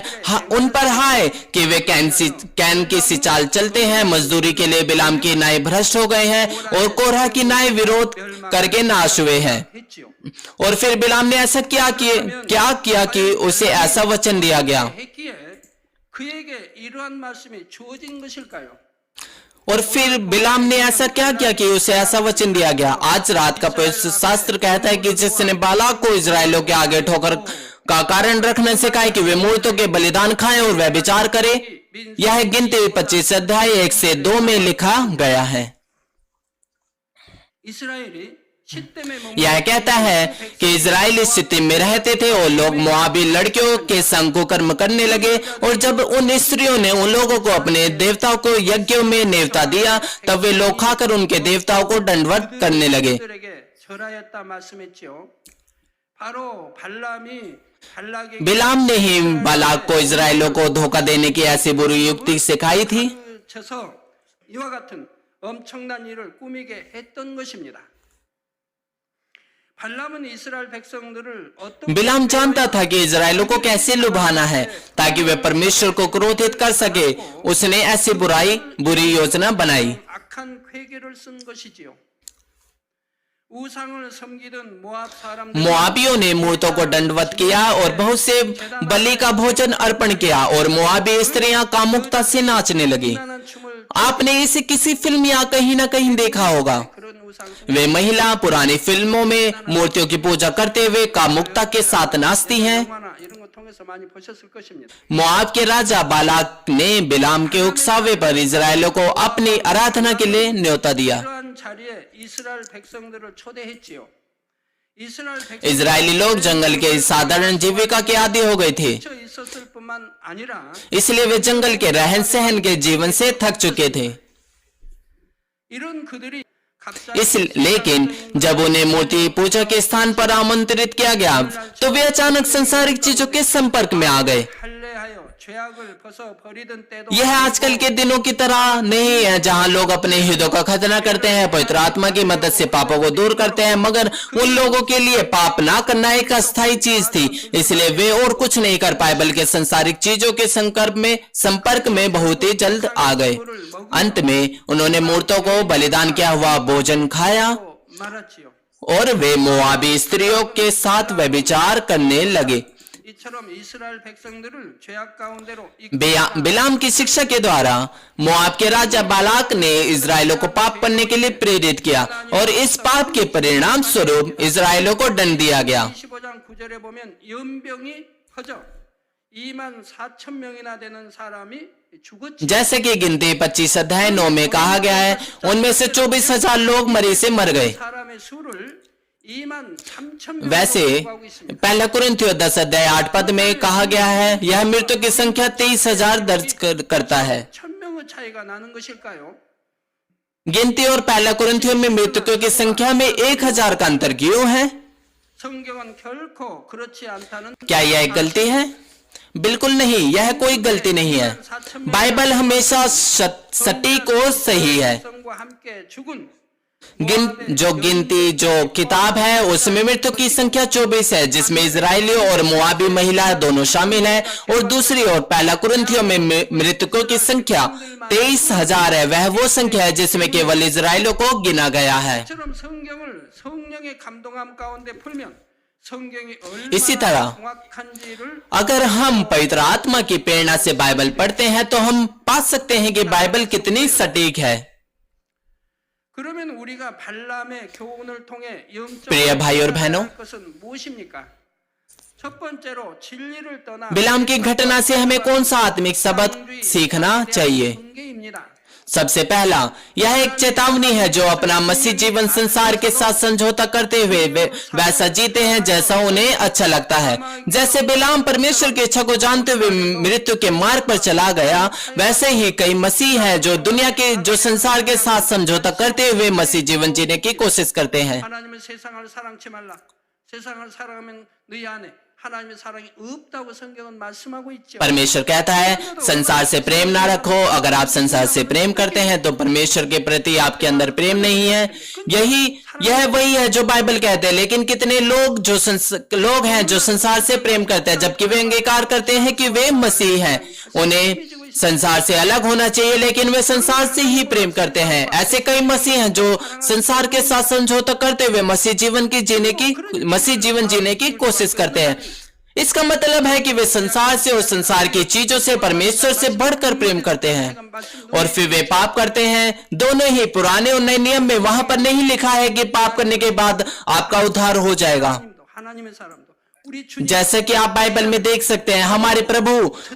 उन पर हाय कि वे कैन की सी चाल चलते हैं, मजदूरी के लिए बिलाम की नाई भ्रष्ट हो गए हैं, और कोरह की नाई विरोध करके नाश हुए हैं। 했지요. और फिर बिलाम ने ऐसा क्या किया कि उसे ऐसा वचन दिया गया। 했기에 그에게 이러한 말씀이 주어진 것일까요? और फिर बिलाम ने ऐसा क्या किया कि उसे ऐसा वचन दिया गया। आज रात का पवित्र शास्त्र कहता है कि जिसने बालाक को इजराइलों के आगे ठोकर का कारण रखने से कहा कि वे मूर्तों के बलिदान खाएं और वह विचार करे। यह गिनती 25 अध्याय 1 से 2 में लिखा गया है। 이스라엘이 यह कहता है कि इजराइल इस स्थिति में रहते थे और लोग मोआबी लड़कियों के संग कुकर्म करने लगे, और जब उन स्त्रियों ने उन लोगों को अपने देवताओं को यज्ञों में नेवता दिया, तब वे लोग खाकर उनके देवताओं को दंडवत करने लगे। बिलाम ने ही बालाक को इजराइलों को धोखा देने की ऐसी बुरी युक्ति सिखाई थी। 이와 같은 엄청난 일을 꾸미게 했던 것입니다. बिलाम जानता था कि इजराइलों को कैसे लुभाना है ताकि वे परमेश्वर को क्रोधित कर सके। उसने ऐसी बुरी योजना बनाई। मोआबियों ने मूर्तों को दंडवत किया और बहुत से बलि का भोजन अर्पण किया, और मोआबी स्त्रियां कामुकता से नाचने लगी। आपने इसे किसी फिल्म या कहीं ना कहीं देखा होगा। वे महिला पुरानी फिल्मों में मूर्तियों की पूजा करते हुए कामुकता के साथ नाचती हैं। मोआब के राजा बालाक ने बिलाम के उकसावे पर इजराइलों को अपनी आराधना के लिए न्योता दिया। 이스라엘 इजरायली लोग जंगल के साधारण जीविका के आदी हो गए थे, 쳐 있었을 뿐만 아니라 इसलिए वे जंगल के रहन सहन के जीवन से थक चुके थे। 이런 그들이 लेकिन जब उन्हें मूर्ति पूजा के स्थान पर आमंत्रित किया गया तो वे अचानक सांसारिक चीजों के संपर्क में आ गए। 할례하여 죄악을 벗어 버리던 때도 यह आजकल के दिनों की तरह नहीं है जहां लोग अपने हृदयों का खतना करते हैं, पवित्र आत्मा की मदद से पापों को दूर करते हैं, मगर उन लोगों के लिए पाप ना करना एक अस्थायी चीज थी, इसलिए वे और कुछ नहीं कर पाए बल्कि सांसारिक चीजों के संपर्क में बहुत ही जल्द आ गए। अंत में उन्होंने मूर्तों को बलिदान किया हुआ भोजन खाया 말았지요. और वे मोआबी स्त्रियों के साथ व्यभिचार करने लगे। 이처럼 이스라엘 백성들을 죄악 가운데로 बिलाम की शिक्षा के द्वारा मोआब के राजा बालाक ने इजरायलों को पाप करने के लिए प्रेरित किया और इस पाप के परिणाम स्वरूप इजरायलों को दंड दिया गया। 25장 9절에 보면 연병이 퍼져 24,000명이나 되는 사람이 죽었지. जैसे कि गिनती 25 अध्याय 9 में कहा गया है, उनमें से 24,000 लोग मरी से मर गए। 사람의 수를 23,000명 वैसे 하고 있습니다. पहला कुरिन्थियों 10 अध्याय 8 पद में कहा गया है, यह मृत्यु की संख्या 23,000 दर्ज करता है। 1,000명의 차이가 나는 것일까요? गिनती और पहला कुरिन्थियों में मृतकों की संख्या में 1,000 का अंतर क्यों है? 성경은 결코 그렇지 않다는 क्या यह एक गलती है? बिल्कुल नहीं, यह कोई गलती नहीं है। बाइबल हमेशा सटीक और सही है। 백성과 함께 죽은 जो किताब है उसमें मृत्यु की संख्या 24 है, जिसमें इजरायली और मोआबी महिला दोनों शामिल हैं, और दूसरी ओर पहला कुरिन्थियों में मृतकों की संख्या 23,000 है। वह वो संख्या है जिसमें केवल इजरायलियों को गिना गया है। 처럼 성경을 성령의 감동함 가운데 풀면 성경이 इसी 얼마나 तरह 정확한지를 अगर हम पवित्र आत्मा की प्रेरणा से बाइबल पढ़ते हैं तो हम पा सकते हैं कि बाइबल कितनी सटीक है। 그러면 우리가 발람의 교훈을 통해 प्रिय भाई और बहनों, 영적인 것은 무엇입니까? 첫 번째로 진리를 떠나 बिलाम की घटना से हमें कौन सा आत्मिक सबक सीखना चाहिए? 경계입니다. सबसे पहला, यह एक चेतावनी है जो अपना मसीह जीवन संसार के साथ समझौता करते हुए वे वैसा जीते हैं जैसा उन्हें अच्छा लगता है। जैसे बिलाम परमेश्वर की इच्छा को जानते हुए मृत्यु के मार्ग पर चला गया, वैसे ही कई मसीह हैं जो संसार के साथ समझौता करते हुए मसीह जीवन जीने की कोशिश करते हैं। 하나님은 세상을 사랑치 말라. 세상을 사랑하면 너희 안에 하나님의 사랑이 없다고 성경은 말씀하고 있죠. परमेश्वर कहता है संसार से प्रेम ना रखो। अगर आप संसार से प्रेम करते हैं तो परमेश्वर के प्रति आपके अंदर प्रेम नहीं है। यह वही है जो बाइबल कहते हैं। लेकिन कितने लोग हैं जो संसार से प्रेम करते हैं जबकि वे अंगीकार करते हैं कि वे मसीह हैं। उन्हें संसार से अलग होना चाहिए लेकिन वे संसार से ही प्रेम करते हैं। ऐसे कई मसीह हैं जो संसार के साथ समझौता करते हुए मसीह जीवन जीने की कोशिश करते हैं। इसका मतलब है कि वे संसार से और संसार की चीजों से परमेश्वर से बढ़कर प्रेम करते हैं और फिर वे पाप करते हैं। दोनों ही पुराने और नए नियम में वहां पर नहीं लिखा है कि पाप करने के बाद आपका उद्धार हो जाएगा। 하나님의 사람도 우리 주님 जैसे कि आप बाइबल में देख सकते हैं, हमारे प्रभु,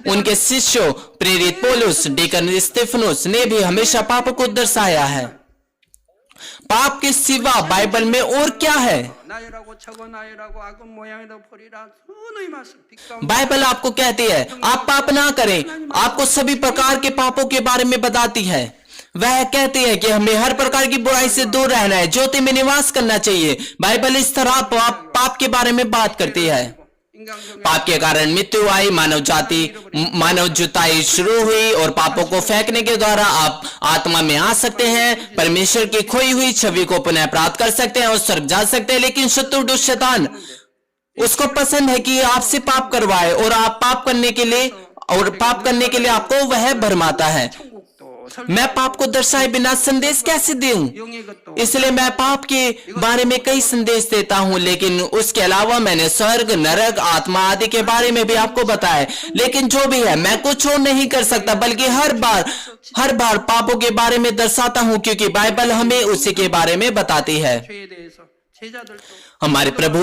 उनके शिष्यों प्रेरित पौलुस, डीकन स्तिफनुस ने भी हमेशा पाप को दर्शाया है। पाप के सिवा बाइबल में और क्या है? 나열하고 적어 나열하고 악은 모양에도 버리라 선의 말씀 बाइबल आपको कहती है आप पाप ना करें, आपको सभी प्रकार के पापों के बारे में बताती है। वह कहती है कि हमें हर प्रकार की बुराई से दूर रहना है, ज्योति में निवास करना चाहिए। बाइबल इस तरह पाप के बारे में बात करती है। पाप के कारण मृत्यु आई, मानव जुताई शुरू हुई और पापों को फेंकने के द्वारा आप आत्मा में आ सकते हैं, परमेश्वर की खोई हुई छवि को पुनः प्राप्त कर सकते हैं और स्वर्ग जा सकते हैं। लेकिन शत्रु दुष्ट शैतान, उसको पसंद है कि आपसे पाप करवाए और पाप करने के लिए आपको वह भरमाता है। मैं पाप को दर्शाए बिना संदेश कैसे दूं? इसलिए मैं पाप के बारे में कई संदेश देता हूं, लेकिन उसके अलावा मैंने स्वर्ग, नरक, आत्मा आदि के बारे में भी आपको बताया। लेकिन जो भी है, मैं कुछ और नहीं कर सकता बल्कि हर बार पापों के बारे में दर्शाता हूं, क्योंकि बाइबल हमें उसी के बारे में बताती है। 죄에 대해서 제자들도 हमारे प्रभु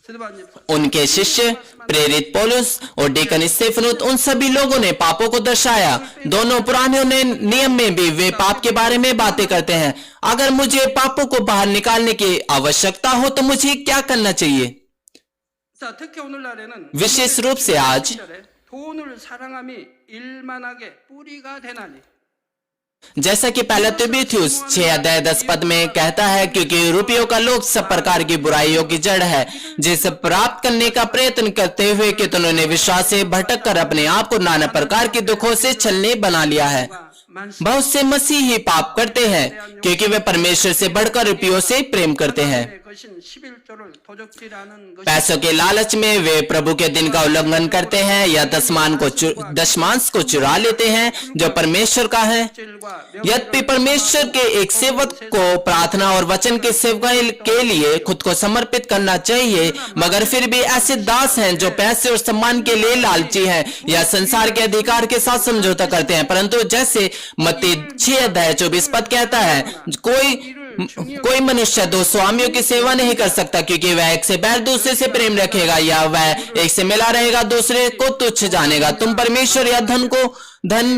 스데반집 उनके शिष्य प्रेरित पौलुस और डेकन स्तेफनुस उन सभी लोगों ने पापों को दर्शाया। दोनों पुराने नियम में भी वे पाप के बारे में बातें करते हैं। अगर मुझे पापों को बाहर निकालने की आवश्यकता हो तो मुझे क्या करना चाहिए? 자, 특히 오늘날에는 विशेष रूप से आज 돈을 사랑함이 일만하게 뿌리가 되나니 जैसा कि पहला तिमुथियुस 6:10 में कहता है, क्योंकि रुपयों का लोभ सब प्रकार की बुराइयों की जड़ है, जिसे प्राप्त करने का प्रयत्न करते हुए कि तुमने विश्वास से भटक कर अपने आप को नाना प्रकार के दुखों से छलने बना लिया है। बहुत से मसीही पाप करते हैं क्योंकि वे परमेश्वर से बढ़कर रुपयों से प्रेम करते हैं। पैसों के लालच में वे प्रभु के दिन का उल्लंघन करते हैं या दशमांश को चुरा लेते हैं जो परमेश्वर का है। यद्यपि परमेश्वर के एक सेवक को प्रार्थना और वचन के सेवकाई के लिए खुद को समर्पित करना चाहिए, मगर फिर भी ऐसे दास हैं जो पैसे और सम्मान के लिए लालची हैं या संसार के अधिकार के साथ समझौता करते हैं। परंतु जैसे मत्ती 6:24 कहता है, कोई मनुष्य दो स्वामियों की सेवा नहीं कर सकता, क्योंकि वह एक से बैर दूसरे से प्रेम रखेगा या वह एक से मिला रहेगा दूसरे को तुच्छ जानेगा। तुम परमेश्वर या धन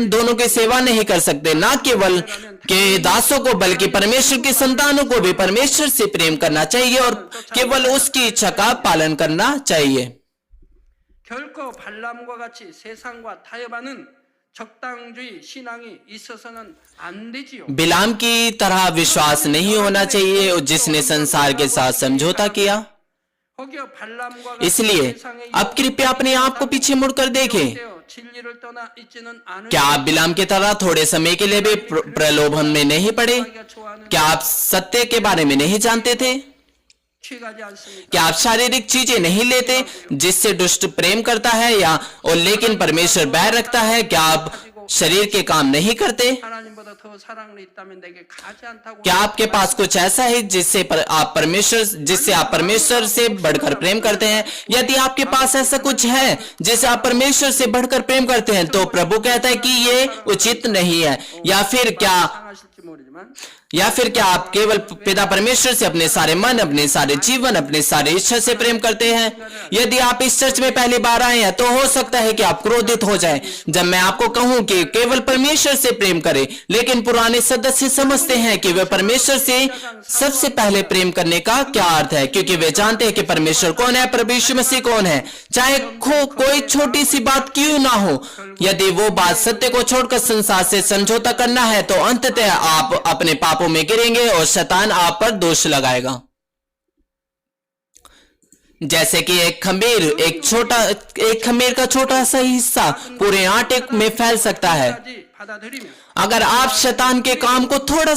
दोनों की सेवा नहीं कर सकते। ना केवल के दासों को बल्कि परमेश्वर की संतानों को भी परमेश्वर से प्रेम करना चाहिए और केवल उसकी इच्छा का पालन करना चाहिए। 결코 발람과 같이 세상과 타협하는 적당주의 신앙이 있어서는 안 되지요. बिलाम की तरह विश्वास नहीं होना चाहिए जिसने संसार के साथ समझौता किया। 거기에 발람과 इसलिए अब कृपया अपने आप को पीछे मुड़कर देखें। 진리를 떠나 있지는 않은 क्या आप बिलाम की तरह थोड़े समय के लिए भी प्रलोभन में नहीं पड़े? क्या आप सत्य के बारे में नहीं जानते थे? 취하지 않습니까? क्या आप शारीरिक चीजें नहीं लेते जिससे दुष्ट प्रेम करता है या और लेकिन परमेश्वर बैर रखता है? क्या आप शरीर के काम नहीं करते? 하나님보다 더 사랑이 있다면 내게 가지 않다고 क्या आपके पास कुछ ऐसा है जिससे आप परमेश्वर से बढ़कर प्रेम करते हैं? यदि आपके पास ऐसा कुछ है जिसे आप परमेश्वर से बढ़कर प्रेम करते हैं तो प्रभु कहता है कि ये उचित नहीं है। या फिर क्या आप केवल पिता परमेश्वर से अपने सारे मन, अपने सारे जीवन, अपने सारे इच्छा से प्रेम करते हैं? यदि आप इस चर्च में पहली बार आए हैं तो हो सकता है कि आप क्रोधित हो जाएं जब मैं आपको कहूं कि केवल परमेश्वर से प्रेम करें, लेकिन पुराने सदस्य समझते हैं कि वे परमेश्वर से सबसे पहले प्रेम करने का क्या अर्थ है, क्योंकि वे जानते हैं कि परमेश्वर कौन है, प्रभु यीशु मसीह कौन है, चाहे कोई छोटी सी बात क्यों ना हो। यदि वो बात सत्य को छोड़कर संसार से समझौता करना है तो अंततः आप अपने पापों में गिरेंगे और शैतान आप पर दोष लगाएगा। जैसे कि एक खमीर का छोटा सा हिस्सा पूरे आटे में फैल सकता है। अगर आप शैतान के काम का थोड़ा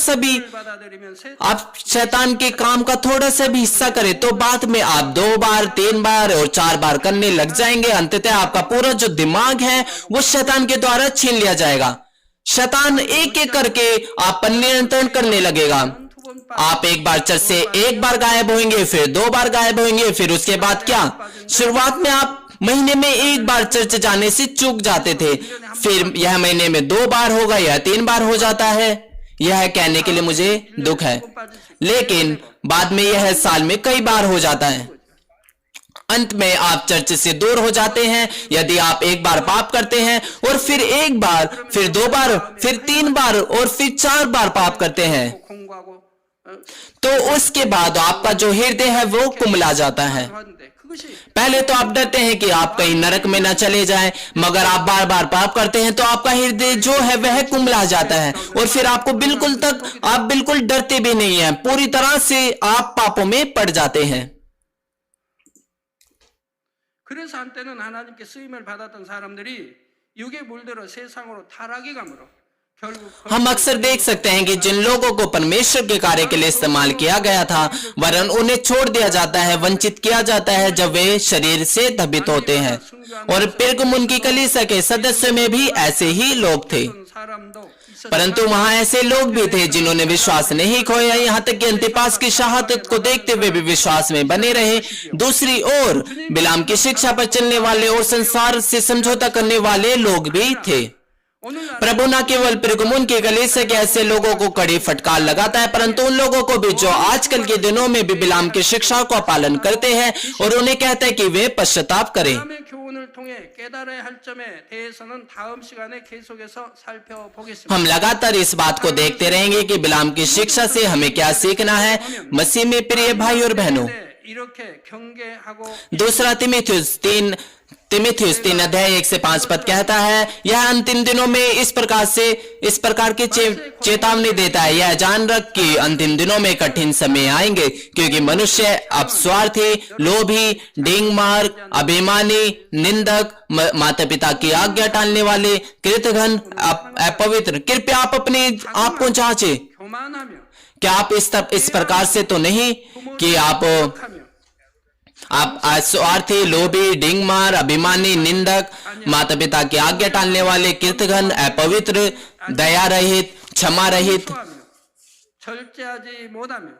सा भी हिस्सा करें तो बाद में आप 2 बार, 3 बार और 4 बार करने लग जाएंगे। अंततः आपका पूरा जो दिमाग है वो शैतान के द्वारा छीन लिया जाएगा। शैतान एक एक करके आप पर नियंत्रण करने लगेगा। आप एक बार चर्च से 1 बार गायब होंगे, फिर 2 बार गायब होंगे, फिर उसके बाद क्या? शुरुआत में आप महीने में 1 बार चर्च जाने से चूक जाते थे, फिर यह महीने में 2 बार होगा या 3 बार हो जाता है। यह कहने के लिए मुझे दुख है, लेकिन बाद में यह साल में कई बार हो जाता है। अंत में आप चर्च से दूर हो जाते हैं। यदि आप 1 बार पाप करते हैं और फिर 1 बार, फिर 2 बार, फिर 3 बार और फिर 4 बार पाप करते हैं तो उसके बाद आपका जो हृदय है वो कुम्हला जाता है। पहले तो आप डरते हैं कि आप कहीं नरक में न चले जाएं, मगर आप बार बार पाप करते हैं तो आपका हृदय जो है वह कुम्हला जाता है और फिर आप बिल्कुल डरते भी नहीं हैं। पूरी तरह से आप पापों में पड़ जाते हैं। 그래서 한때는 하나님께 쓰임을 받았던 사람들이 육에 물들어 세상으로 타락이 감으로 हम अक्सर देख सकते हैं कि जिन लोगों को परमेश्वर के कार्य के लिए इस्तेमाल किया गया था वरन उन्हें छोड़ दिया जाता है, वंचित किया जाता है जब वे शरीर से दबित होते हैं। और पिरगमुन की कलीसिया के सदस्यों में भी ऐसे ही लोग थे, परंतु वहां ऐसे लोग भी थे जिन्होंने विश्वास नहीं खोया, यहाँ तक कि अंतिपास की शहादत को देखते हुए भी विश्वास में बने रहे। दूसरी ओर बिलाम की शिक्षा पर चलने वाले और संसार से समझौता करने वाले लोग भी थे। 오늘날 प्रभु न केवल पिरगमुन की कलीसिया के ऐसे लोगों को कड़ी फटकार लगाता है, परंतु उन लोगों को भी जो आजकल के दिनों में भी बिलाम की शिक्षा का पालन करते हैं, और उन्हें कहता है कि वे पश्चाताप करें। 비람의 교훈을 통해 깨달아야 할 점에 대해서는 다음 시간에 계속해서 살펴보겠습니다. हम लगातार इस बात को देखते रहेंगे कि बिलाम की शिक्षा से हमें क्या सीखना है। मसीह में प्रिय भाई और बहनों, 이렇게 경계하고 दूसरा तिमिथियुस 3 अध्याय 1 से 5 पद कहता है, यह अंतिम दिनों में इस प्रकार की चेतावनी देता है, यह जान रख कि अंतिम दिनों में कठिन समय आएंगे, क्योंकि मनुष्य अब स्वार्थी, लोभी, ढींगमार, अभिमानी, निंदक, माता पिता की आज्ञा टालने वाले, कृतघ्न, अपवित्र। कृपया आप अपने आप को जांचें, 교만하며 क्या आप इस प्रकार से तो नहीं कि आप स्वार्थी, लोभी, डिंगमार, अभिमानी, निंदक, माता पिता की आज्ञा टालने वाले, कृतघ्न, अपवित्र, दया रहित, क्षमा रहित, 절제하지 못하며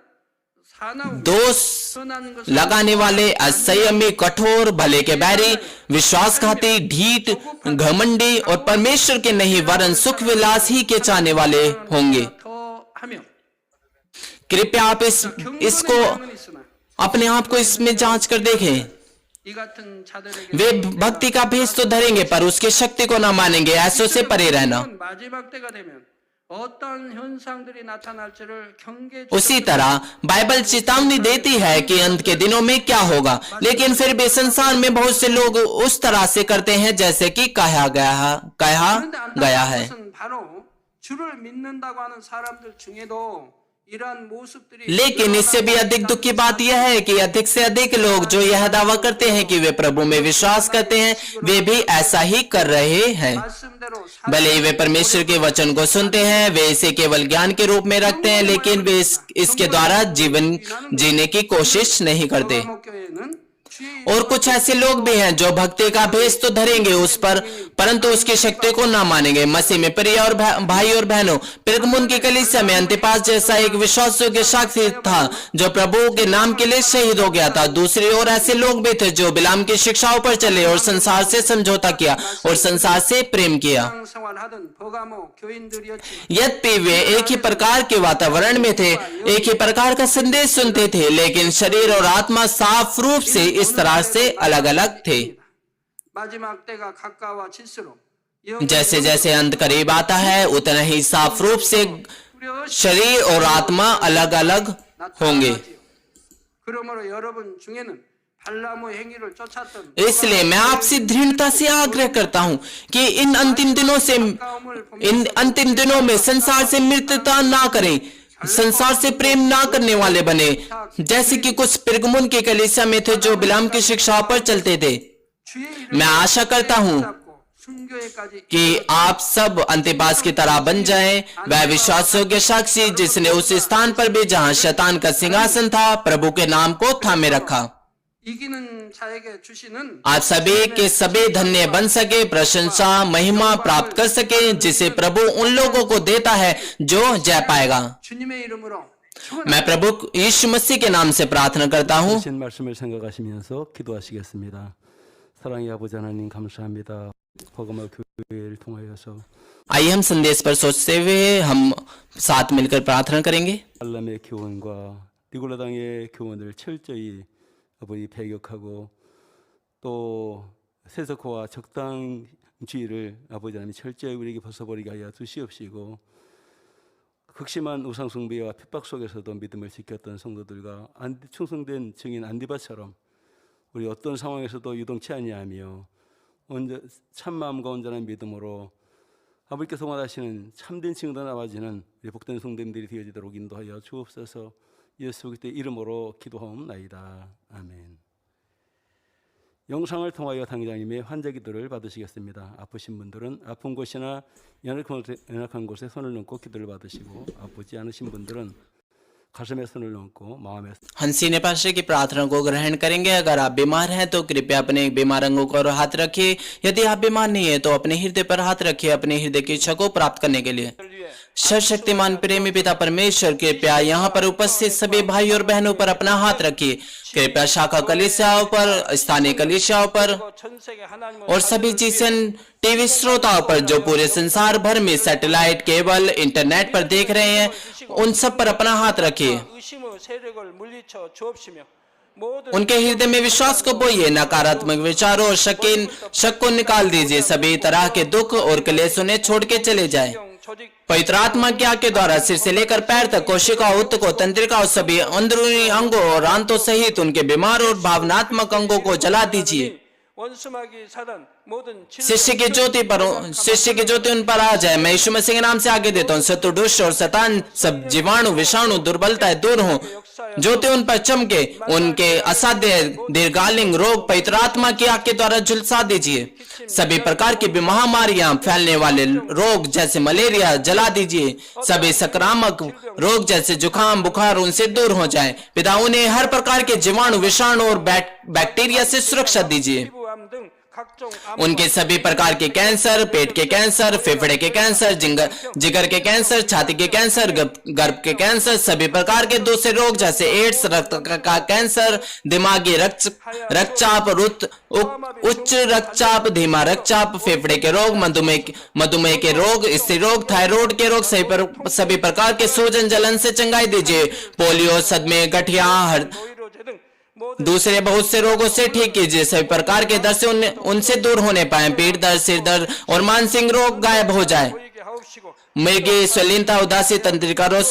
사나운 दोष 선한 것을 लगाने वाले, असंयमी, कठोर, भले के बैरी, विश्वासघाती, ढीठ, घमंडी और परमेश्वर के नहीं वरन सुख विलास ही के चाहने वाले होंगे। 더하며 कृपया आप इसको 경건의 있으나 अपने आप को इसमें जांच कर देखें। 이 같은 자들에게 वे भक्ति का भेष तो धरेंगे पर उसकी शक्ति को न मानेंगे। ऐसों से परे रहना। 마지막 때가 되면 어떤 현상들이 나타날지를 경계 उसी तरह बाइबल चेतावनी देती है कि अंत के दिनों में क्या होगा, लेकिन फिर भी संसार में बहुत से लोग उस तरह से करते हैं जैसे कि कहा गया है। 것은 바로 주를 믿는다고 하는 사람들 중에도 이러한 모습들이 लेकिन इससे भी अधिक दुख की बात यह है कि अधिक से अधिक लोग जो यह दावा करते हैं कि वे प्रभु में विश्वास करते हैं, वे भी ऐसा ही कर रहे हैं। 말씀대로 भले ही वे परमेश्वर के वचन को सुनते हैं, वे इसे केवल ज्ञान के रूप में रखते हैं, लेकिन वे इसके द्वारा जीवन जीने की कोशिश नहीं करते। 교회는 और कुछ ऐसे लोग भी हैं जो भक्ति का भेष तो धरेंगे उस पर, परंतु उसकी शक्ति को ना मानेंगे। मसीह में प्रिय और भाई और बहनों, पिरगमुन की कलीसिया में अंतिपास जैसा एक विश्वासयोग्य साक्षी था जो प्रभु के नाम के लिए शहीद हो गया था। दूसरी ओर ऐसे लोग भी थे जो बिलाम की शिक्षाओं पर चले और संसार से समझौता किया और संसार से प्रेम किया। 생활하던 버가모 교인들이었지만 यद्यपि वे एक ही प्रकार के वातावरण में थे, एक ही प्रकार का संदेश सुनते थे, लेकिन शरीर और आत्मा साफ रूप से इस तरह से अलग अलग थे। 마지막 때가 가까워질수록 जैसे जैसे अंत करीब आता है, उतना ही साफ रूप से शरीर और आत्मा अलग अलग होंगे। 그러므로 여러분 중에는 발람의 행위를 쫓았던 इसलिए मैं आपसे दृढ़ता से आग्रह करता हूं कि इन अंतिम दिनों में संसार से मित्रता ना करें, संसार से प्रेम ना करने वाले बने, जैसे कि कुछ पिरगमुन के कलीसिया में थे जो बिलाम की शिक्षा पर चलते थे। मैं आशा करता हूं कि आप सब अंतिपास की तरह बन जाएं, वह विश्वासयोग्य साक्षी जिसने उस स्थान पर भी जहां शैतान का सिंहासन था, प्रभु के नाम को थामे रखा। 이기는 자에게 주시는 आप सभी के सभी धन्य बन सके, प्रशंसा महिमा प्राप्त कर सके, जिसे प्रभु उन लोगों को देता है जो जय पाएगा। 주님의 이름으로 मैं प्रभु यीशु मसीह के नाम से प्रार्थना करता हूँ। 주신 말씀을 생각하시면서 기도하시겠습니다. 사랑의 아버지 하나님 감사합니다. 버가모 교회를 통하여서 आइए हम संदेश पर सोचते हुए हम साथ मिलकर प्रार्थना करेंगे। 발람의 교훈과 니골라당의 교훈을 철저히 아버지 배격하고 또 세속화와 적당주의를 아버지 하나님 철저히 우리에게 벗어버리게 하여 주시옵시고, 극심한 우상숭배와 핍박 속에서도 믿음을 지켰던 성도들과 충성된 증인 안디바처럼 우리 어떤 상황에서도 유동치 아니하며 참마음과 온전한 믿음으로 아버지께서 원하시는 참된 증인된 아버지는 우리 복된 성도님들이 되어지도록 인도하여 주옵소서. 예수 그리스도의 이름으로 기도하옵나이다. 아멘. 영상을 통하여 당장님의 환자 기도를 받으시겠습니다. 아프신 분들은 아픈 곳이나 연약한 곳에 손을 얹고 기도를 받으시고, 아프지 않으신 분들은 가슴에 손을 얹고 마음에 हंसीने पास्टर की प्रार्थना को ग्रहण करेंगे। अगर आप बीमार हैं तो कृपया अपने बीमार अंगों पर हाथ रखिए। यदि आप बीमार नहीं है तो अपने हृदय पर हाथ रखिए अपने हृदय की इच्छा को प्राप्त करने के लिए। सर्वशक्तिमान प्रेमी पिता परमेश्वर कृपया यहाँ पर उपस्थित सभी भाई और बहनों पर अपना हाथ रखिए। कृपया शाखा कलीसियाओं पर, स्थानीय कलीसियाओं पर 전 세계 하나님을 और सभी जीसन टीवी श्रोताओं पर जो पूरे संसार भर में सैटेलाइट, केबल, इंटरनेट पर देख रहे हैं, उन सब पर अपना हाथ रखिए। 의심의 세력을 물리쳐 주옵시며 모든 उनके हृदय में विश्वास को बोइए, नकारात्मक विचारों और शक को निकाल दीजिए। सभी तरह के दुख और क्लेश उन्हें छोड़ के चले जाए। 조직 पवित्र आत्मा की आग के द्वारा सिर से लेकर पैर तक कोशिका, उत्तकों, तंत्रिका और सभी अंदरूनी अंगों और आंतों सहित उनके बीमार और भावनात्मक अंगों को जला दीजिए। 원수마귀 사단 모든 शिष्य की ज्योति उन पर आ जाए। मैं यीशु मसीह के नाम से आगे देता हूँ। शत्रु, दुष्ट और शैतान, सब जीवाणु, विषाणु, दुर्बलताएं दूर हो। ज्योति उन पर चमके। उनके असाध्य दीर्घकालीन रोग पवित्र आत्मा की आग के द्वारा झुलसा दीजिए। सभी प्रकार की महामारियां, फैलने वाले रोग जैसे मलेरिया जला दीजिए। सभी संक्रामक रोग जैसे जुकाम, बुखार उनसे दूर हो जाए। पिता, उन्हें हर प्रकार के जीवाणु, विषाणु और बैक्टीरिया से सुरक्षा दीजिए। 피부암 등 각종 उनके सभी प्रकार के कैंसर, पेट के कैंसर, फेफड़े के कैंसर, जिगर के कैंसर, छाती के कैंसर, गर्भ के कैंसर, सभी प्रकार के दूसरे रोग जैसे एड्स, रक्त का कैंसर, दिमागी रक्तचाप, उच्च रक्तचाप, धीमा रक्तचाप, फेफड़े के रोग, मधुमेह के रोग, स्त्री रोग, थायराइड के रोग, सभी प्रकार के सूजन, जलन से चंगाई दीजिए। पोलियो, सदमे, गठिया, 노이로제 등 모든 दूसरे बहुत से रोगों से ठीक कीजिए। सभी प्रकार के दर्द से उनसे दूर होने पाए। पीठ दर्द, सिर दर्द और मानसिक रोग गायब हो जाए। 보이게 하옵시고 मृगी, स्वलीनता, उदासी, तंत्रिका रोग,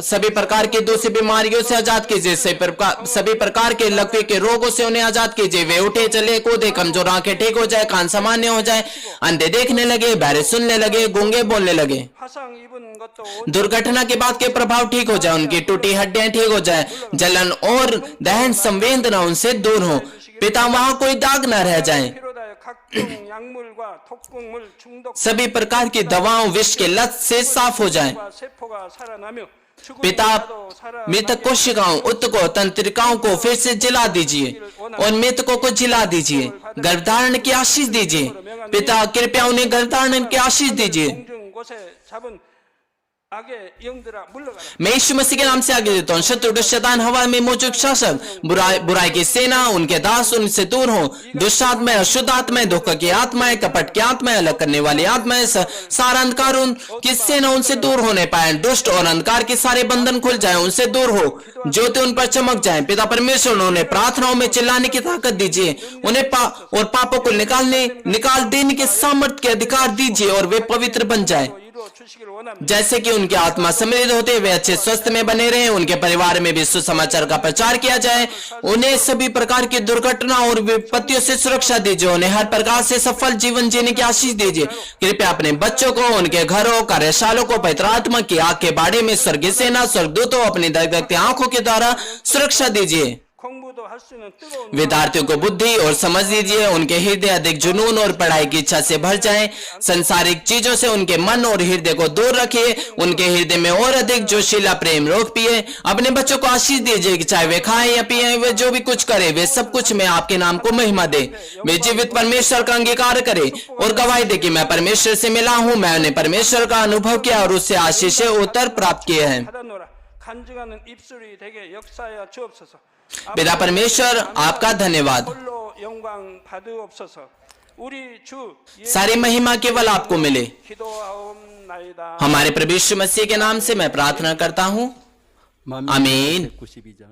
सभी प्रकार की दूसरी बीमारियों से आजाद कीजिए। सभी प्रकार के लकवे के रोगों से उन्हें आजाद कीजिए। वे उठे, चले, कूदे, कमजोर आंखें ठीक हो जाए, कान सामान्य हो जाए, अंधे देखने लगे, बहरे सुनने लगे, गूंगे बोलने लगे। 화상 입은 것도 दुर्घटना के बाद के प्रभाव ठीक हो जाए। उनकी टूटी हड्डियां ठीक हो जाए। जलन और दहन संवेदना उनसे दूर हो। पिता, वहां कोई दाग न रह जाए। 필요하여 각종 약물과 독극물 중독 सभी प्रकार की दवाओं, विष के लत से साफ हो जाए। 과 세포가 살아나며 죽은 पिता, 자도 살아나며 मृतक कोशिकाओं, उत्तकों, तंत्रिकाओं को फिर से जला दीजिए और मृतकों को जिला दीजिए। गर्भधारण की आशीष दीजिए। पिता, कृपया उन्हें गर्भधारण की आशीष दीजिए। 공중 곳에 잡은 악의 영들아 물러가라. मैं यीशु मसीह के नाम से आगे देता हूँ। शत्रु, दुष्ट, शैतान, हवा में मौजूद शासक, बुराई की सेना, उनके दास उनसे दूर हो। दुष्ट आत्माएं, अशुद्ध आत्माएं, धोखा की आत्माएं, कपट की आत्माएं, अलग करने वाली आत्माएं, सारा अंधकार उनकी सेना उनसे दूर होने पाए। दुष्ट और अंधकार के सारे बंधन खुल जाए, उनसे दूर हो। ज्योति उन पर चमक जाए। पिता परमेश्वर, उन्हें प्रार्थनाओं में चिल्लाने की ताकत दीजिए। उन्हें पापों को निकाल देने के सामर्थ्य के अधिकार दीजिए और वे पवित्र बन जाए। 이루어 주시기를 원합니다. जैसे कि उनकी आत्मा समृद्ध होते वे अच्छे स्वस्थ में बने रहे। उनके परिवार में भी सुसमाचार का प्रचार किया जाए। उन्हें सभी प्रकार की दुर्घटना और विपत्तियों से सुरक्षा दीजिए। उन्हें हर प्रकार से सफल जीवन जीने की आशीष दीजिए। कृपया अपने बच्चों को, उनके घरों, कार्यशालों को पवित्र आत्मा की आग के बाड़े में स्वर्गीय सेना, स्वर्गदूतों, अपनी दगदगती आंखों के द्वारा सुरक्षा दीजिए। 공부도 할 수 있는 뜨거운 विद्यार्थियों को बुद्धि और समझ दीजिए। उनके हृदय अधिक जुनून और पढ़ाई की इच्छा से भर जाए। संसारिक चीजों से उनके मन और हृदय को दूर रखिए। उनके हृदय में और अधिक जोशीला प्रेम रोक पिए। अपने बच्चों को आशीष दीजिए कि चाहे वे खाएं या पिए, वे जो भी कुछ करे, वे सब कुछ में आपके नाम को महिमा दे। वे जीवित परमेश्वर का अंगीकार करे और गवाही दे कि मैं परमेश्वर से मिला हूं। मैंने परमेश्वर का अनुभव किया और उससे आशीष से उत्तर प्राप्त किए हैं। 받아노라. 간증하는 입술이 되게 역사하여 주옵소서. पिता परमेश्वर, आपका धन्यवाद। 홀로 영광 받으옵소서. 우리 주 सारी महिमा केवल आपको मिले। 기도하옵나이다. हमारे प्रभु यीशु मसीह के नाम से मैं प्रार्थना करता हूँ। 마음이 아멘. 92장